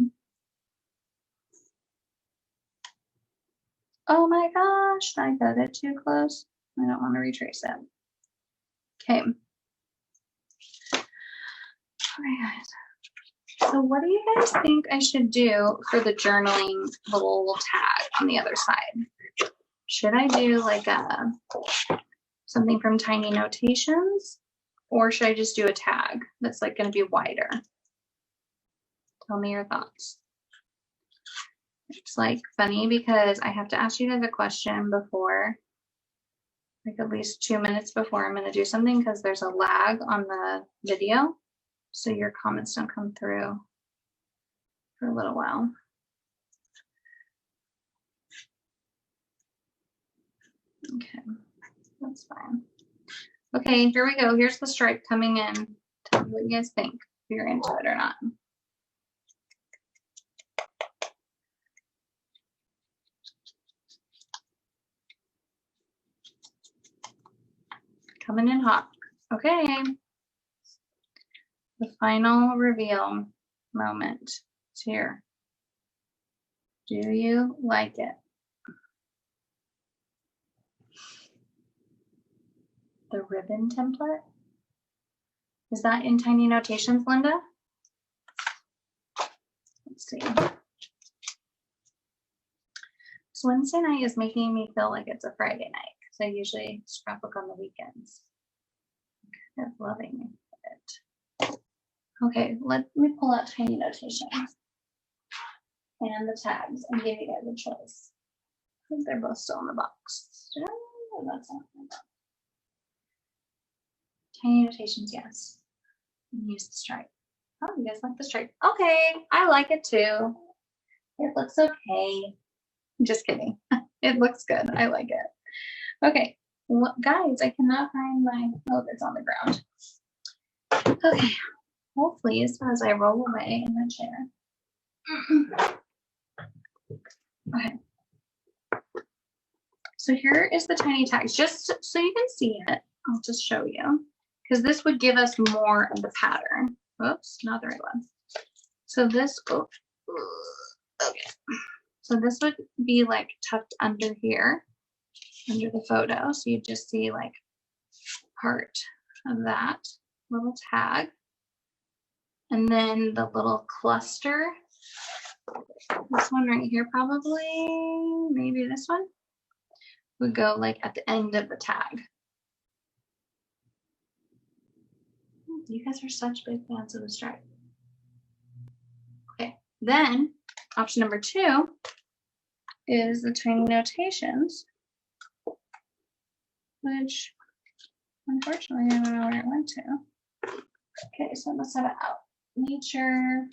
Oh my gosh, I got it too close. I don't want to retrace it. Okay. Okay, guys. So what do you guys think I should do for the journaling little tag on the other side? Should I do like something from Tiny Notations, or should I just do a tag that's like going to be wider? Tell me your thoughts. It's like funny because I have to ask you guys a question before, like at least 2 minutes before I'm going to do something, because there's a lag on the video. So your comments don't come through for a little while. Okay, that's fine. Okay, here we go. Here's the stripe coming in. Tell me what you guys think, if you're into it or not. Coming in hot. Okay. The final reveal moment is here. Do you like it? The ribbon template? Is that in Tiny Notations, Linda? Let's see. So Wednesday night is making me feel like it's a Friday night, because I usually scrapbook on the weekends. I'm kind of loving it. Okay, let me pull out Tiny Notations and the tags and give you guys a choice. I think they're both still in the box. Oh, that's not in the box. Tiny Notations, yes. And use the stripe. Oh, you guys like the stripe? Okay, I like it too. It looks okay. Just kidding. It looks good. I like it. Okay, well, guys, I cannot find my, oh, it's on the ground. Okay, hopefully as I roll away in my chair. Okay. So here is the tiny tags, just so you can see it. I'll just show you, because this would give us more of the pattern. Oops, not the right one. So this, oh, okay. So this would be like tucked under here, under the photo. So you just see like part of that little tag. And then the little cluster, this one right here probably, maybe this one, would go like at the end of the tag. You guys are such big fans of the stripe. Okay, then option number 2 is the Tiny Notations, which unfortunately I don't know where it went to. Okay, so let's set it out. Nature.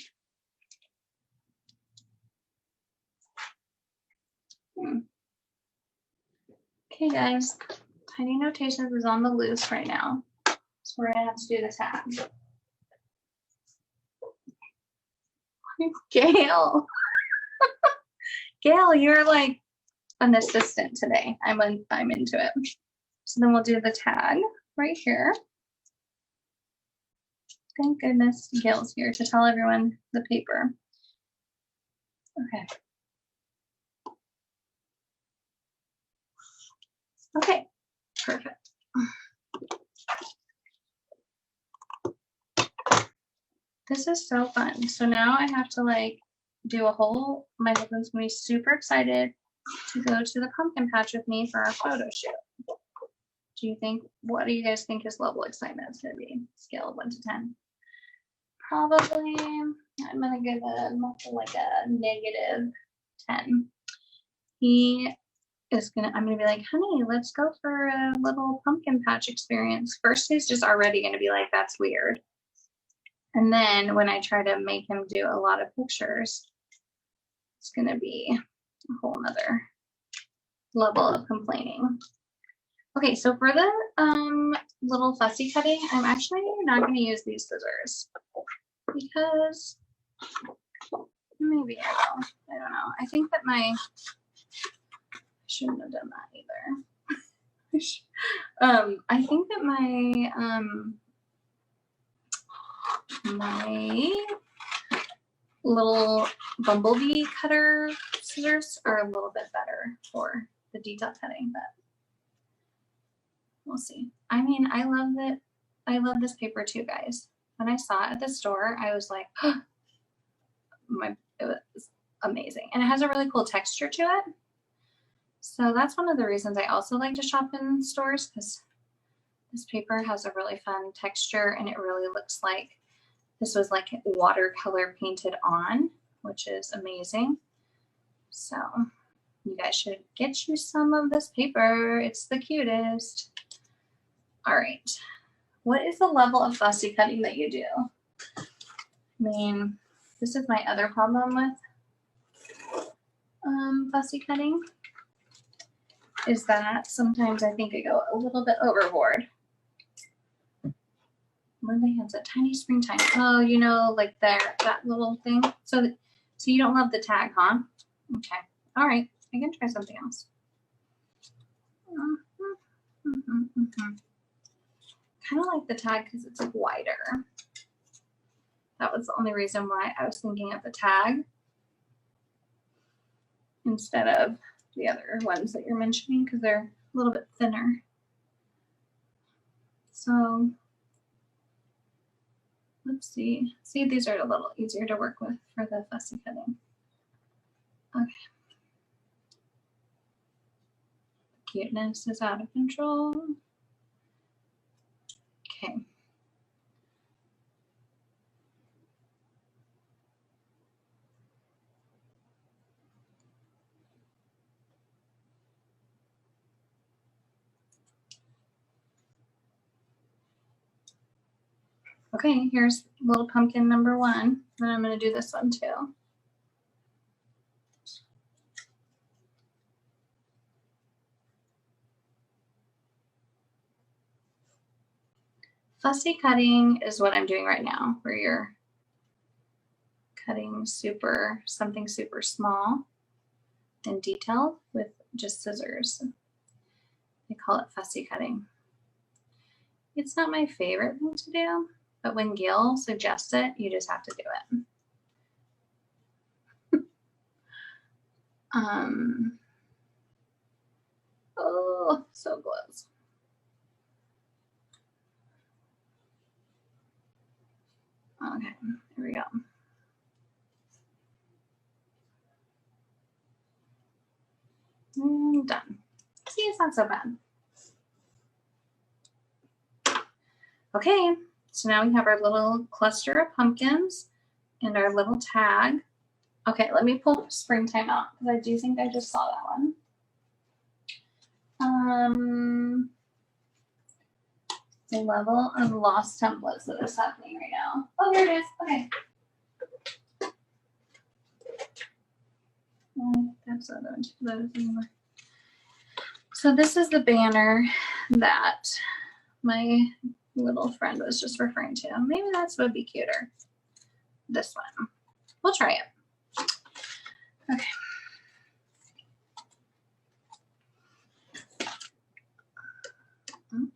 Okay, guys, Tiny Notations is on the loose right now. So we're gonna have to do the tag. Gail. Gail, you're like an assistant today. I'm into it. So then we'll do the tag right here. Thank goodness Gail's here to tell everyone the paper. Okay. Okay, perfect. This is so fun. So now I have to like do a whole, my husband's gonna be super excited to go to the pumpkin patch with me for our photo shoot. What do you guys think his level of excitement is gonna be? Scale of 1 to 10. Probably, I'm gonna give him like a -10. I'm gonna be like, honey, let's go for a little pumpkin patch experience. First, he's just already gonna be like, that's weird. And then when I try to make him do a lot of pictures, it's gonna be a whole nother level of complaining. Okay, so for the little fussy cutting, I'm actually not gonna use these scissors because maybe I will. I don't know. I think that I shouldn't have done that either. I think that my little bumblebee cutter scissors are a little bit better for the detail cutting, but We'll see. I mean, I love it. I love this paper too, guys. When I saw it at the store, I was like, oh, it was amazing. And it has a really cool texture to it. So that's one of the reasons I also like to shop in stores, because this paper has a really fun texture and it really looks like this was like watercolor painted on, which is amazing. So you guys should get you some of this paper. It's the cutest. All right. What is the level of fussy cutting that you do? I mean, this is my other problem with fussy cutting, is that sometimes I think I go a little bit overboard. Lindsay has a tiny springtime. Oh, you know, like that little thing. So you don't love the tag, huh? Okay. All right. I can try something else. Kind of like the tag because it's like wider. That was the only reason why I was thinking of the tag instead of the other ones that you're mentioning, because they're a little bit thinner. So let's see. See, these are a little easier to work with for the fussy cutting. Okay. Cuteness is out of control. Okay. Okay, here's little pumpkin number 1. Then I'm going to do this one too. Fussy cutting is what I'm doing right now, where you're cutting something super small and detailed with just scissors. They call it fussy cutting. It's not my favorite thing to do, but when Gil suggests it, you just have to do it. Oh, so close. Okay, here we go. And done. See, it's not so bad. Okay, so now we have our little cluster of pumpkins and our little tag. Okay, let me pull springtime out because I do think I just saw that one. The level of lost templates that is happening right now. Oh, here it is. Okay. That's the other one. So this is the banner that my little friend was just referring to. Maybe that's would be cuter. This one. We'll try it. Okay.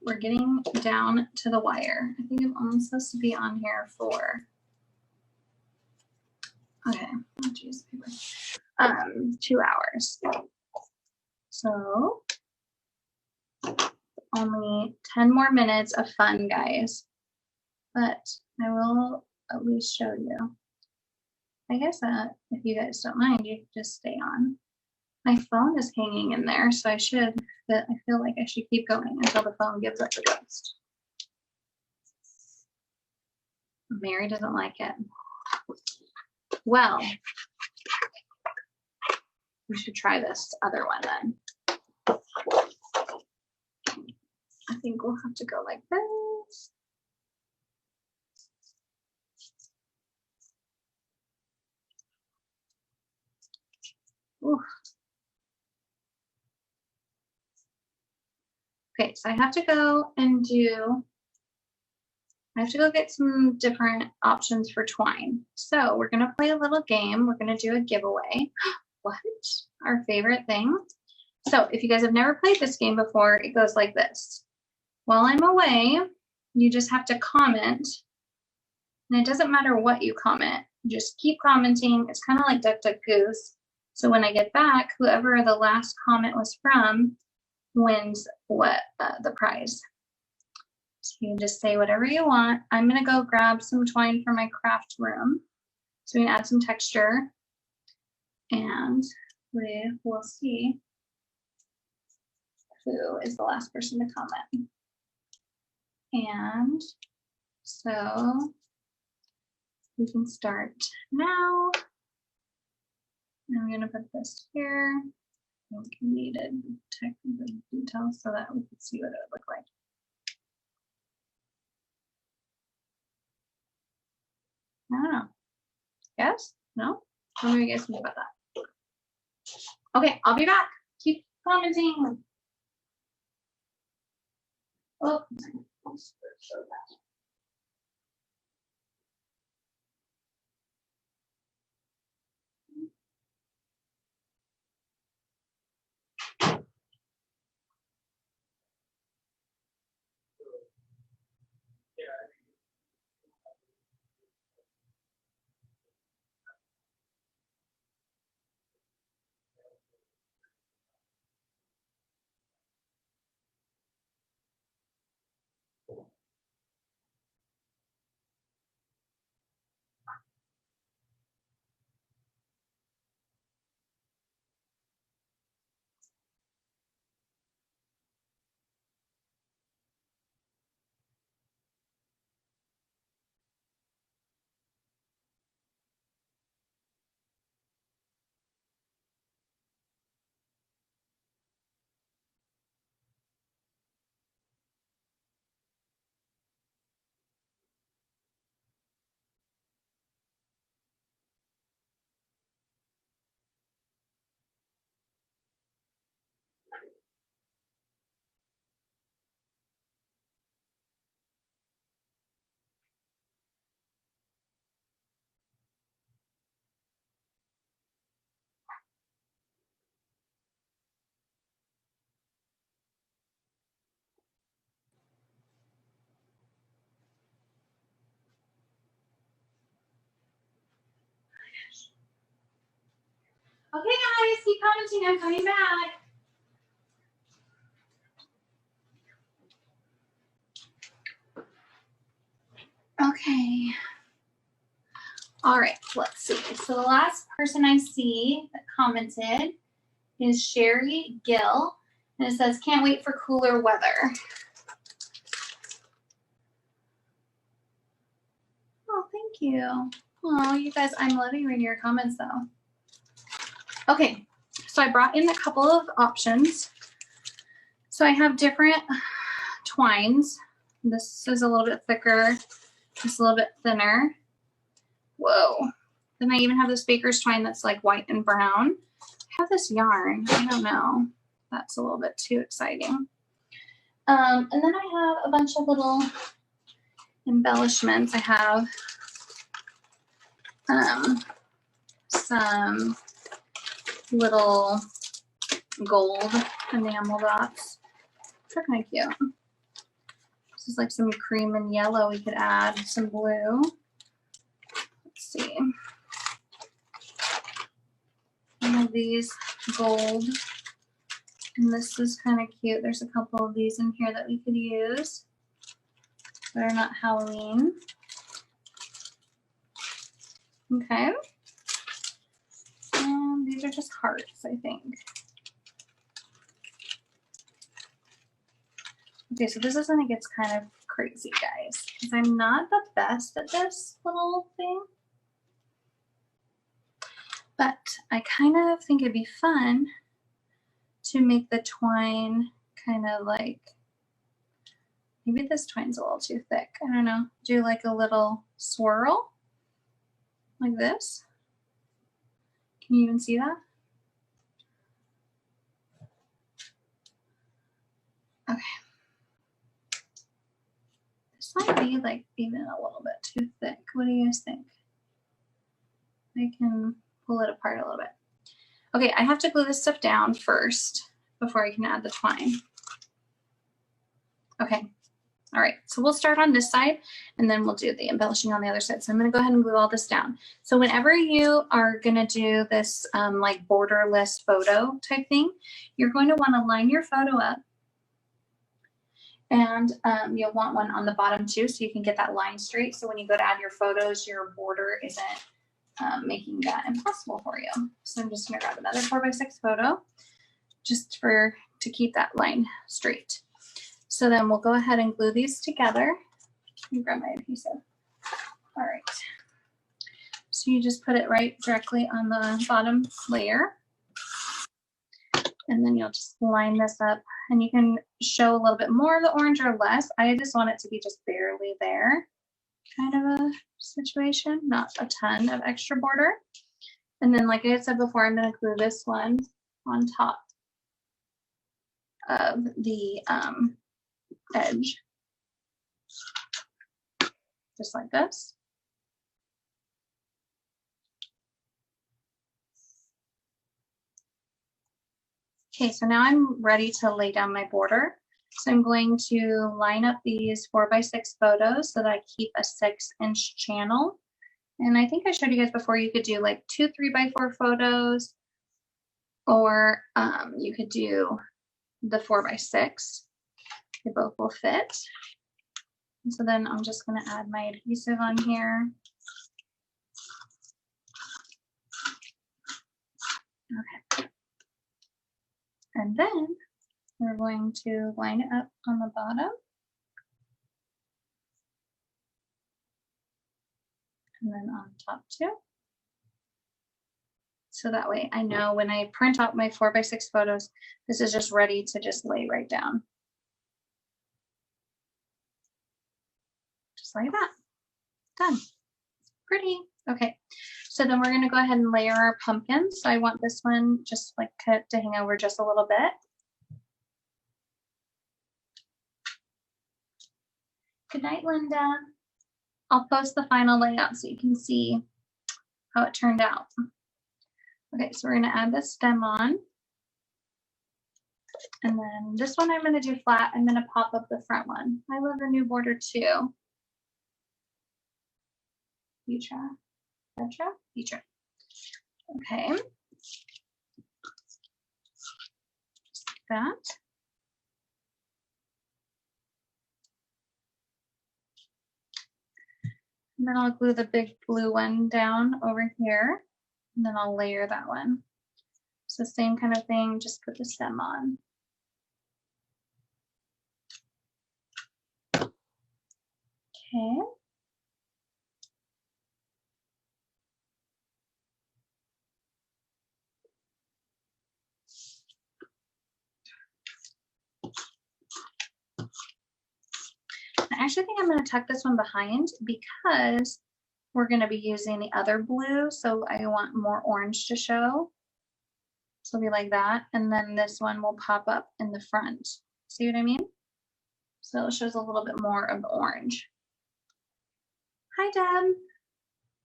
We're getting down to the wire. I think I'm only supposed to be on here for, okay, oh, geez, 2 hours. So only 10 more minutes of fun, guys. But I will at least show you. I guess that if you guys don't mind, you just stay on. My phone is hanging in there, so I feel like I should keep going until the phone gives up the ghost. Mary doesn't like it. Well, we should try this other one then. I think we'll have to go like this. Ooh. Okay, so I have to go get some different options for twine. So we're gonna play a little game. We're gonna do a giveaway. What? Our favorite thing. So if you guys have never played this game before, it goes like this. While I'm away, you just have to comment. And it doesn't matter what you comment, just keep commenting. It's kind of like Duck Duck Goose. So when I get back, whoever the last comment was from, wins what the prize. So you can just say whatever you want. I'm gonna go grab some twine for my craft room so we can add some texture, and we will see who is the last person to comment. And so we can start now. I'm gonna put this here. We needed technical details so that we could see what it would look like. I don't know. Yes? No? What do you guys think about that? Okay, I'll be back. Keep commenting. Oh, okay, guys, keep commenting. I'm coming back. Okay. All right, let's see. So the last person I see that commented is Sherry Gill, and it says, can't wait for cooler weather. Oh, thank you. Oh, you guys, I'm loving reading your comments though. Okay, so I brought in a couple of options. So I have different twines. This is a little bit thicker, this a little bit thinner. Whoa. Then I even have this baker's twine that's like white and brown. I have this yarn. I don't know. That's a little bit too exciting. And then I have a bunch of little embellishments. I have some little gold enamel dots. They're kind of cute. This is like some cream and yellow. We could add some blue. Let's see. One of these gold. And this is kind of cute. There's a couple of these in here that we could use. They're not Halloween. Okay. And these are just hearts, I think. Okay, so this is when it gets kind of crazy, guys, because I'm not the best at this little thing. But I kind of think it'd be fun to make the twine kind of like, maybe this twine's a little too thick. I don't know. Do like a little swirl like this. Can you even see that? Okay. This might be like even a little bit too thick. What do you guys think? I can pull it apart a little bit. Okay, I have to glue this stuff down first before I can add the twine. Okay, All right, so we'll start on this side and then we'll do the embellishing on the other side. So I'm gonna go ahead and glue all this down. So whenever you are gonna do this like borderless photo type thing, you're going to wanna line your photo up, and you'll want one on the bottom too, so you can get that line straight. So when you go to add your photos, your border isn't making that impossible for you. So I'm just gonna grab another 4x6 photo just to keep that line straight. So then we'll go ahead and glue these together. Let me grab my adhesive. All right. So you just put it right directly on the bottom layer. And then you'll just line this up, and you can show a little bit more of the orange or less. I just want it to be just barely there kind of a situation, not a ton of extra border. And then like I had said before, I'm going to glue this one on top of the edge, just like this. Okay, so now I'm ready to lay down my border. So I'm going to line up these 4x6 photos so that I keep a 6-inch channel. And I think I showed you guys before, you could do like 2 3x4 photos, or you could do the 4x6. They both will fit. And so then I'm just going to add my adhesive on here. Okay. And then we're going to line it up on the bottom. And then on top too. So that way I know when I print out my 4x6 photos, this is just ready to just lay right down. Just like that. Done. Pretty. Okay. So then we're going to go ahead and layer our pumpkins. So I want this one just like cut to hang over just a little bit. Good night, Linda. I'll post the final layout so you can see how it turned out. Okay, so we're going to add the stem on. And then this one I'm going to do flat. I'm going to pop up the front one. I love the new border too. Future. Future. Okay. Just like that. And then I'll glue the big blue one down over here, and then I'll layer that one. So same kind of thing, just put the stem on. Okay. I actually think I'm going to tuck this one behind because we're going to be using the other blue, so I want more orange to show. So it'll be like that, and then this one will pop up in the front. See what I mean? So it shows a little bit more of the orange. Hi, Deb.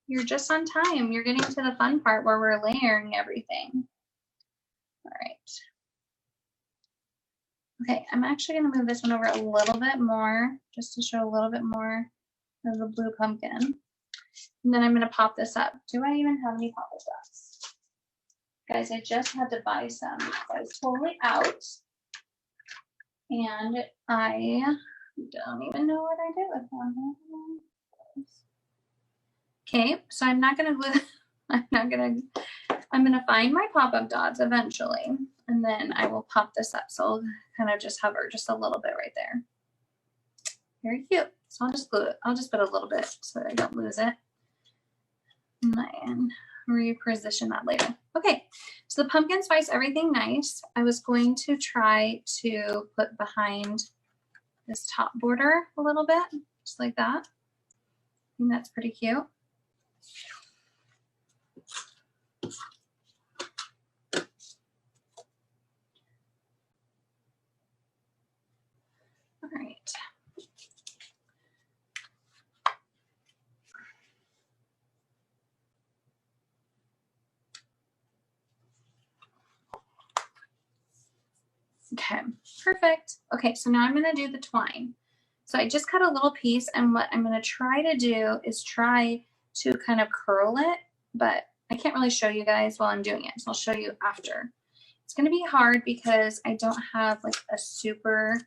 You're just on time. You're getting to the fun part where we're layering everything. All right. Okay, I'm actually going to move this one over a little bit more just to show a little bit more of the blue pumpkin. And then I'm going to pop this up. Do I even have any pop-ups? Guys, I just had to buy some. I was totally out. And I don't even know what I did with them. Okay, so I'm not going to glue. I'm going to find my pop-up dots eventually. And then I will pop this up. So I'll kind of just hover just a little bit right there. Very cute. So I'll just glue it. I'll just put a little bit so that I don't lose it. And reposition that later. Okay, so the pumpkin spice everything nice. I was going to try to put behind this top border a little bit, just like that. I think that's pretty cute. All right. Okay, perfect. Okay, so now I'm going to do the twine. So I just cut a little piece, and what I'm going to try to do is try to kind of curl it, but I can't really show you guys while I'm doing it. So I'll show you after. It's going to be hard because I don't have like a super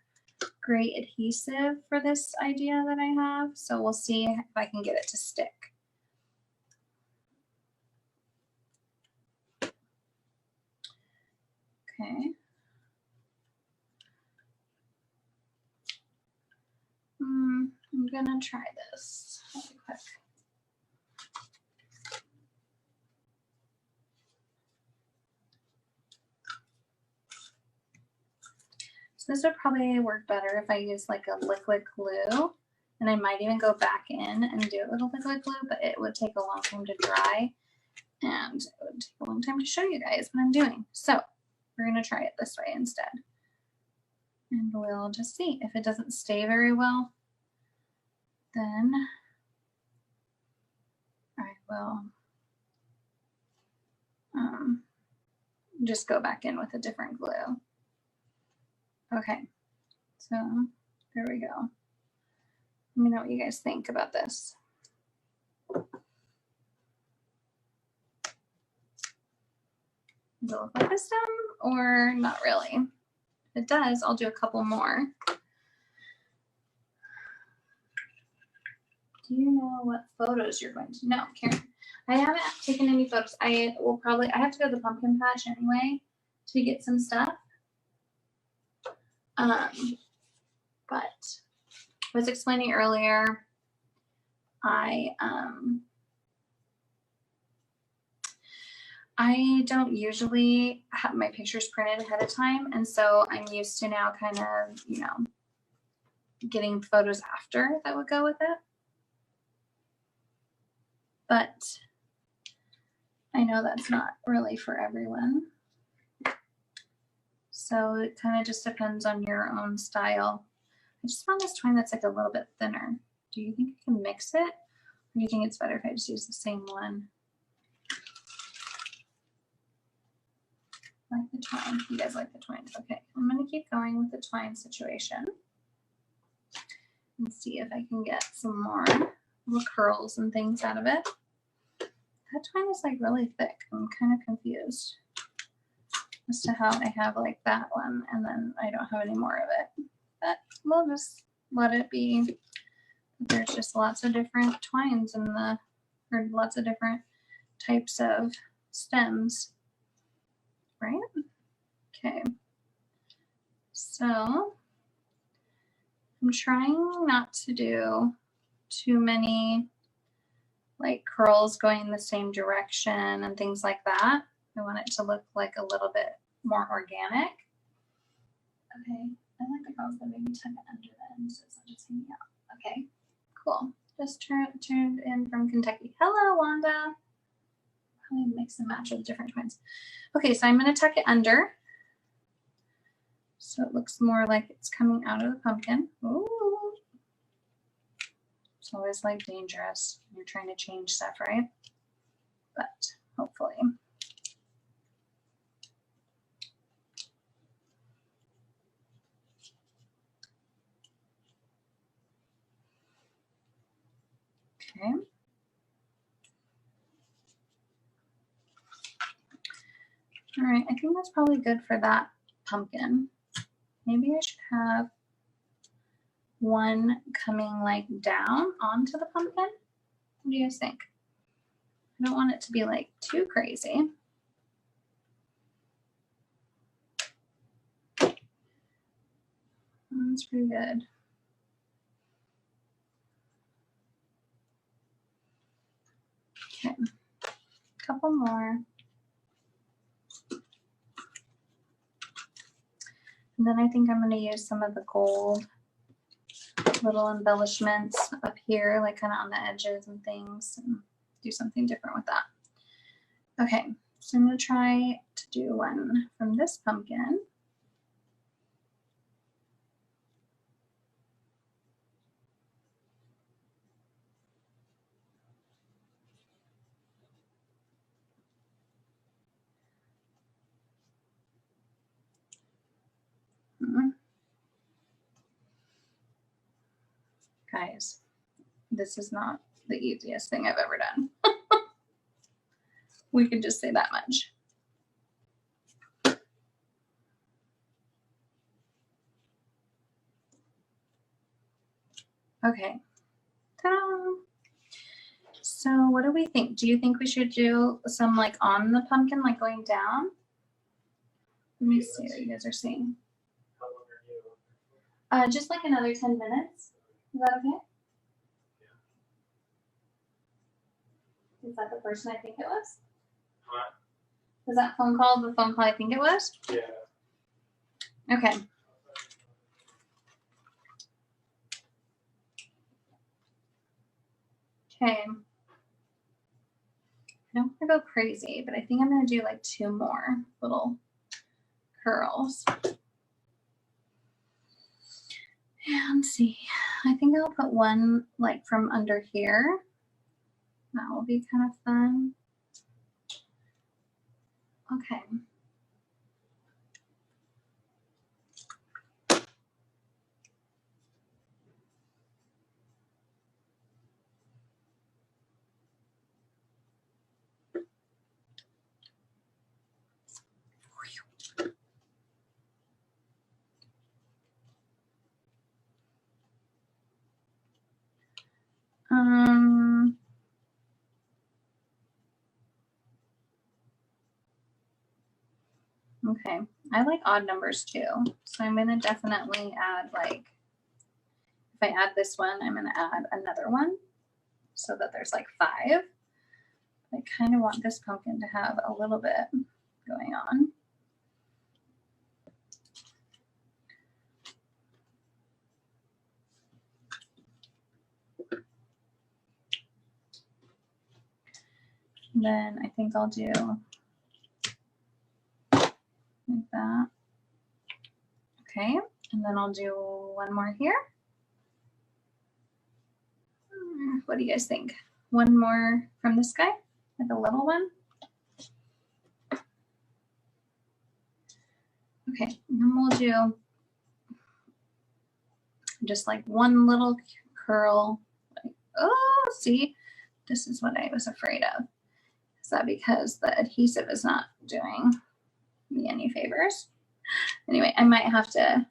great adhesive for this idea that I have. So we'll see if I can get it to stick. Okay. I'm gonna try this really quick. So this would probably work better if I use like a liquid glue, and I might even go back in and do it with a liquid glue, but it would take a long time to dry, and it would take a long time to show you guys what I'm doing. So we're gonna try it this way instead. And we'll just see. If it doesn't stay very well, then I will just go back in with a different glue. Okay, so there we go. Let me know what you guys think about this. Does it look like a stem or not really? If it does, I'll do a couple more. Do you know what photos you're going to? No, Karen. I haven't taken any photos. I have to go to the pumpkin patch anyway to get some stuff. But I was explaining earlier, I don't usually have my pictures printed ahead of time, and so I'm used to now kind of, you know, getting photos after that would go with it. But I know that's not really for everyone. So it kind of just depends on your own style. I just found this twine that's like a little bit thinner. Do you think I can mix it? Or do you think it's better if I just use the same one? I like the twine. You guys like the twines. Okay, I'm going to keep going with the twine situation and see if I can get some more little curls and things out of it. That twine is like really thick. I'm kind of confused as to how I have like that one and then I don't have any more of it. But we'll just let it be. There's just lots of different twines in the, or lots of different types of stems, right? Okay. So I'm trying not to do too many like curls going the same direction and things like that. I want it to look like a little bit more organic. Okay, I like the curls that maybe tuck it under the end so it's not just hanging out. Okay, cool. Just tuned in from Kentucky. Hello, Wanda. Probably mix and match with different twines. Okay, so I'm going to tuck it under so it looks more like it's coming out of the pumpkin. Ooh. It's always like dangerous when you're trying to change stuff, right? But hopefully. Okay. All right, I think that's probably good for that pumpkin. Maybe I should have one coming like down onto the pumpkin. What do you guys think? I don't want it to be like too crazy. That's pretty good. Okay, a couple more. And then I think I'm going to use some of the gold little embellishments up here, like kind of on the edges and things, and do something different with that. Okay, so I'm going to try to do one from this pumpkin. Guys, this is not the easiest thing I've ever done. We can just say that much. Okay. Ta-da! So what do we think? Do you think we should do some like on the pumpkin, like going down? Let me see what you guys are seeing. Just like another 10 minutes. Is that okay? Is that the person I think it was? What? Was that phone call the phone call I think it was? Yeah. Okay. Okay. I don't want to go crazy, but I think I'm going to do like 2 more little curls. And see, I think I'll put one like from under here. That will be kind of fun. Okay. Okay, I like odd numbers too. So I'm gonna definitely add like, if I add this one, I'm gonna add another one so that there's like 5. I kind of want this pumpkin to have a little bit going on. And then I think I'll do like that. Okay, and then I'll do one more here. What do you guys think? One more from this guy, like a little one. Okay, and then we'll do just like one little curl. Like, oh, see, this is what I was afraid of. Is that because the adhesive is not doing me any favors? Anyway, I might have to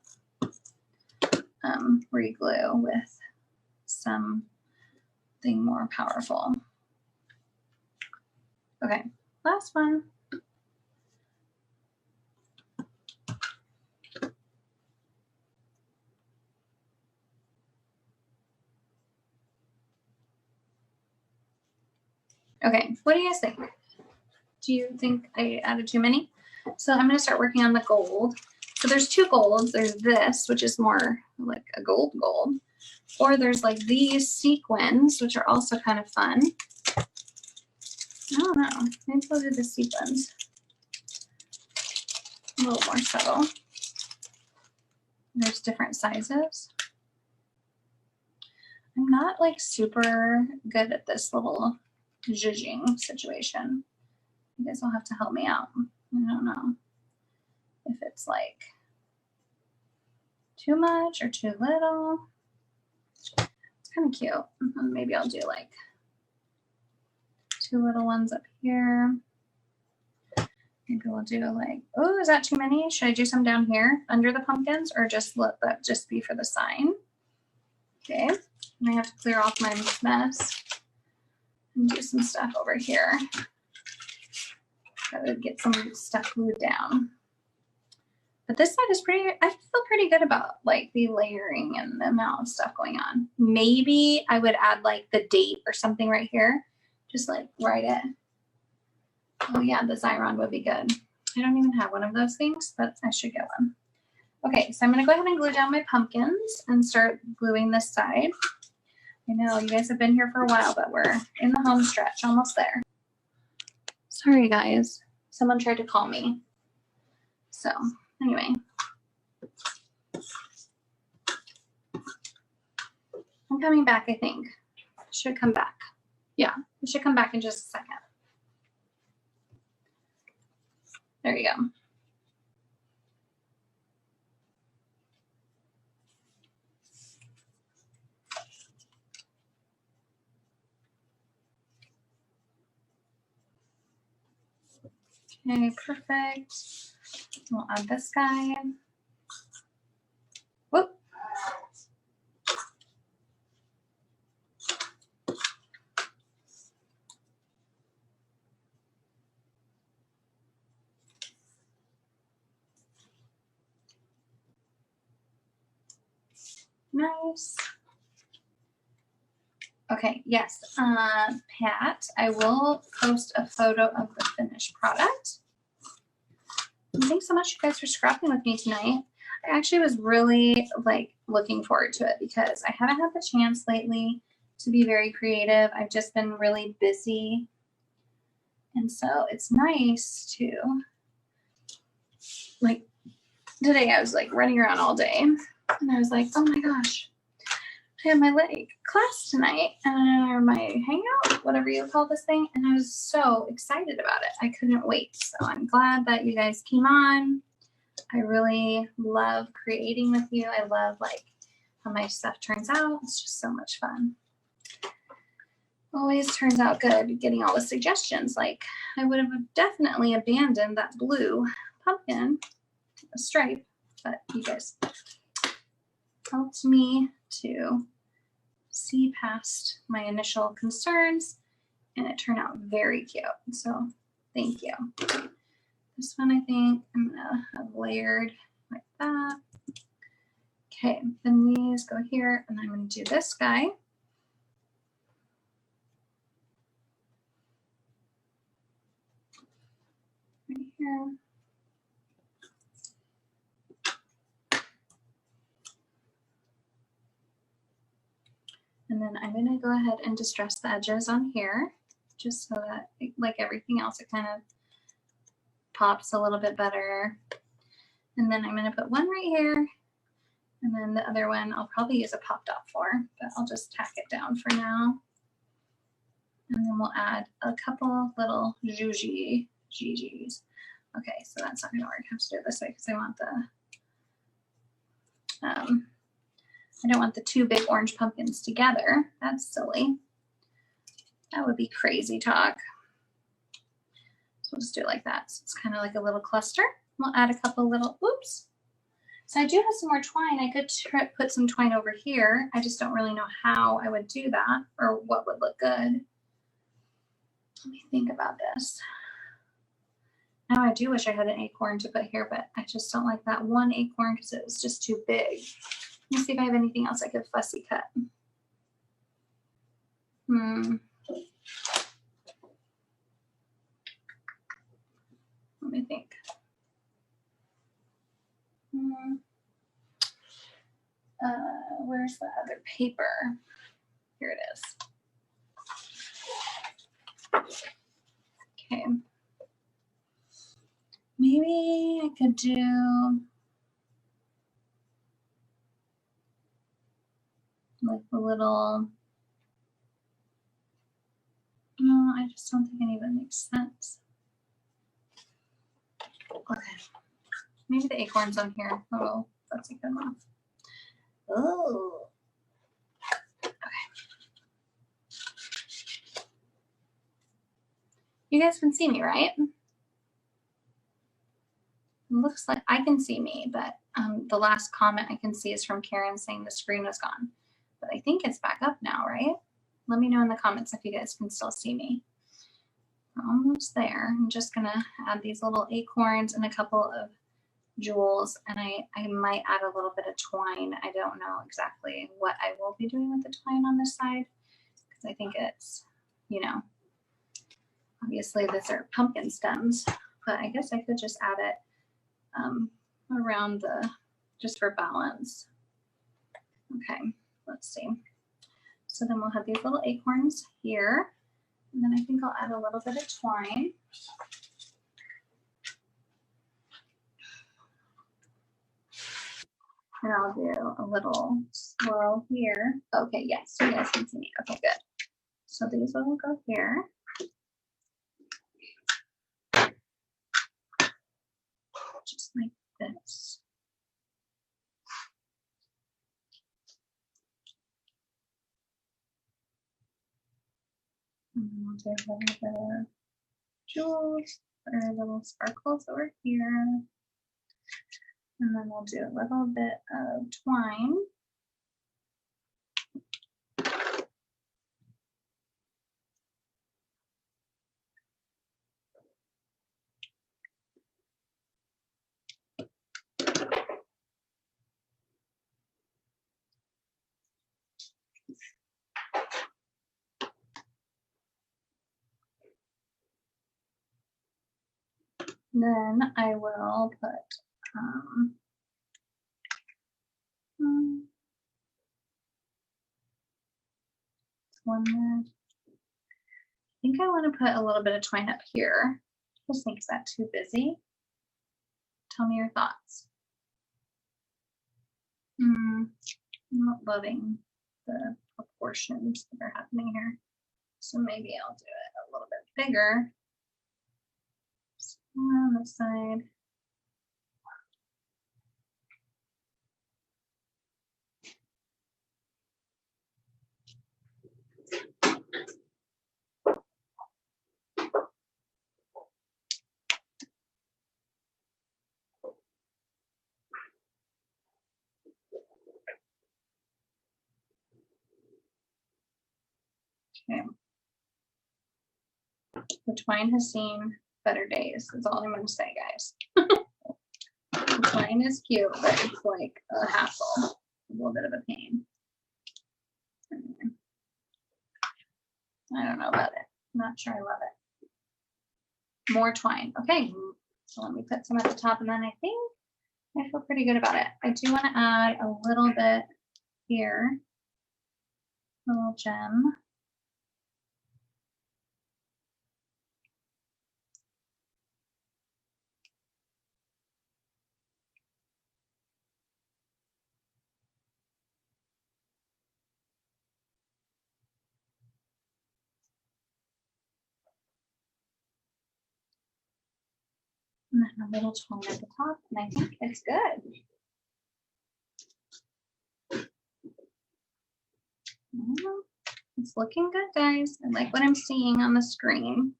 re-glue with something more powerful. Okay, last one. Okay, what do you guys think? Do you think I added too many? So I'm going to start working on the gold. So there's 2 golds. There's this, which is more like a gold, or there's like these sequins, which are also kind of fun. I don't know. Maybe we'll do the sequins. A little more subtle. There's different sizes. I'm not like super good at this little zhuzhing situation. You guys will have to help me out. I don't know if it's like too much or too little. It's kind of cute. Maybe I'll do like 2 little ones up here. Maybe we'll do like, oh, is that too many? Should I do some down here under the pumpkins or just let that just be for the sign? Okay, and I have to clear off my mess and do some stuff over here. Gotta get some stuff glued down. But this side is pretty, I feel pretty good about like the layering and the amount of stuff going on. Maybe I would add like the date or something right here. Just like write it. Oh yeah, the Xyron would be good. I don't even have one of those things, but I should get one. Okay, so I'm gonna go ahead and glue down my pumpkins and start gluing this side. I know you guys have been here for a while, but we're in the home stretch, almost there. Sorry guys, someone tried to call me. So anyway. I'm coming back, I think. Should come back. Yeah, it should come back in just a second. There you go. Okay, perfect. We'll add this guy. Whoop. Nice. Okay, yes, Pat, I will post a photo of the finished product. And thanks so much, you guys, for scrapping with me tonight. I actually was really like looking forward to it because I haven't had the chance lately to be very creative. I've just been really busy. And so it's nice to, like, today I was like running around all day and I was like, oh my gosh, I have my like class tonight or my hangout, whatever you call this thing. And I was so excited about it. I couldn't wait. So I'm glad that you guys came on. I really love creating with you. I love like how my stuff turns out. It's just so much fun. Always turns out good getting all the suggestions. Like I would have definitely abandoned that blue pumpkin stripe, but you guys helped me to see past my initial concerns and it turned out very cute. So thank you. This one I think I'm gonna have layered like that. Okay, then these go here and I'm gonna do this guy. Right here. And then I'm gonna go ahead and distress the edges on here, just so that, like everything else, it kind of pops a little bit better. And then I'm gonna put one right here, and then the other one I'll probably use a pop dot for, but I'll just tack it down for now. And then we'll add a couple little GGs. Okay, so that's not gonna work. I have to do it this way because I want the I don't want the two big orange pumpkins together. That's silly. That would be crazy talk. So we'll just do it like that. So it's kind of like a little cluster. We'll add a couple little, oops. So I do have some more twine. I could put some twine over here. I just don't really know how I would do that or what would look good. Let me think about this. Now I do wish I had an acorn to put here, but I just don't like that one acorn because it was just too big. Let me see if I have anything else I could fussy cut. Let me think. Where's the other paper? Here it is. Okay. Maybe I could do like a little, no, I just don't think any of it makes sense. Okay. Maybe the acorns on here. Oh, that's a good one. Oh. Okay. You guys can see me, right? It looks like I can see me, but the last comment I can see is from Karen saying the screen was gone. But I think it's back up now, right? Let me know in the comments if you guys can still see me. We're almost there. I'm just gonna add these little acorns and a couple of jewels, and I might add a little bit of twine. I don't know exactly what I will be doing with the twine on this side because I think it's, you know, obviously these are pumpkin stems, but I guess I could just add it around the, just for balance. Okay, let's see. So then we'll have these little acorns here, and then I think I'll add a little bit of twine. And I'll do a little swirl here. Okay, yes, you guys can see me. Okay, good. So these will go here. Just like this. And we'll do a little bit of jewels Put our little sparkles over here. And then we'll do a little bit of twine. Then I will put one there. I think I want to put a little bit of twine up here. Just think, is that too busy? Tell me your thoughts. I'm not loving the proportions that are happening here. So maybe I'll do it a little bit bigger. So on the side. Okay. The twine has seen better days. That's all I'm going to say, guys. The twine is cute, but it's like a hassle, a little bit of a pain. I don't know about it. I'm not sure I love it. More twine. Okay, so let me put some at the top, and then I think I feel pretty good about it. I do want to add a little bit here, a little gem. And then a little twine at the top, and I think it's good. It's looking good, guys. I like what I'm seeing on the screen.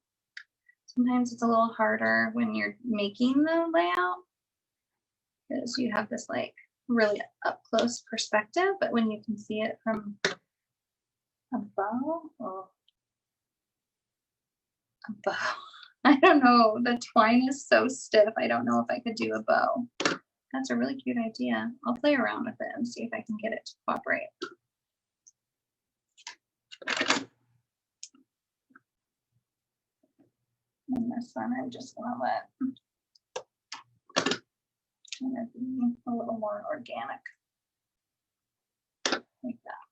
Sometimes it's a little harder when you're making the layout because you have this like really up close perspective, but when you can see it from above, I don't know, the twine is so stiff. I don't know if I could do a bow. That's a really cute idea. I'll play around with it and see if I can get it to cooperate. And this one, I'm just gonna let it be a little more organic, like that.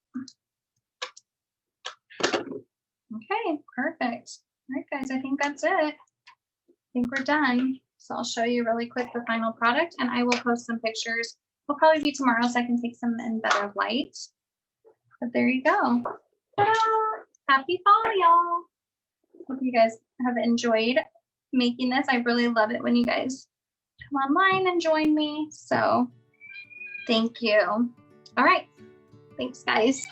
Okay, perfect. All right, guys, I think that's it. I think we're done. So I'll show you really quick the final product, and I will post some pictures. It'll probably be tomorrow, so I can take some in better light. But there you go. Ta-da! Happy fall, y'all. Hope you guys have enjoyed making this. I really love it when you guys come online and join me. So thank you. All right. Thanks, guys.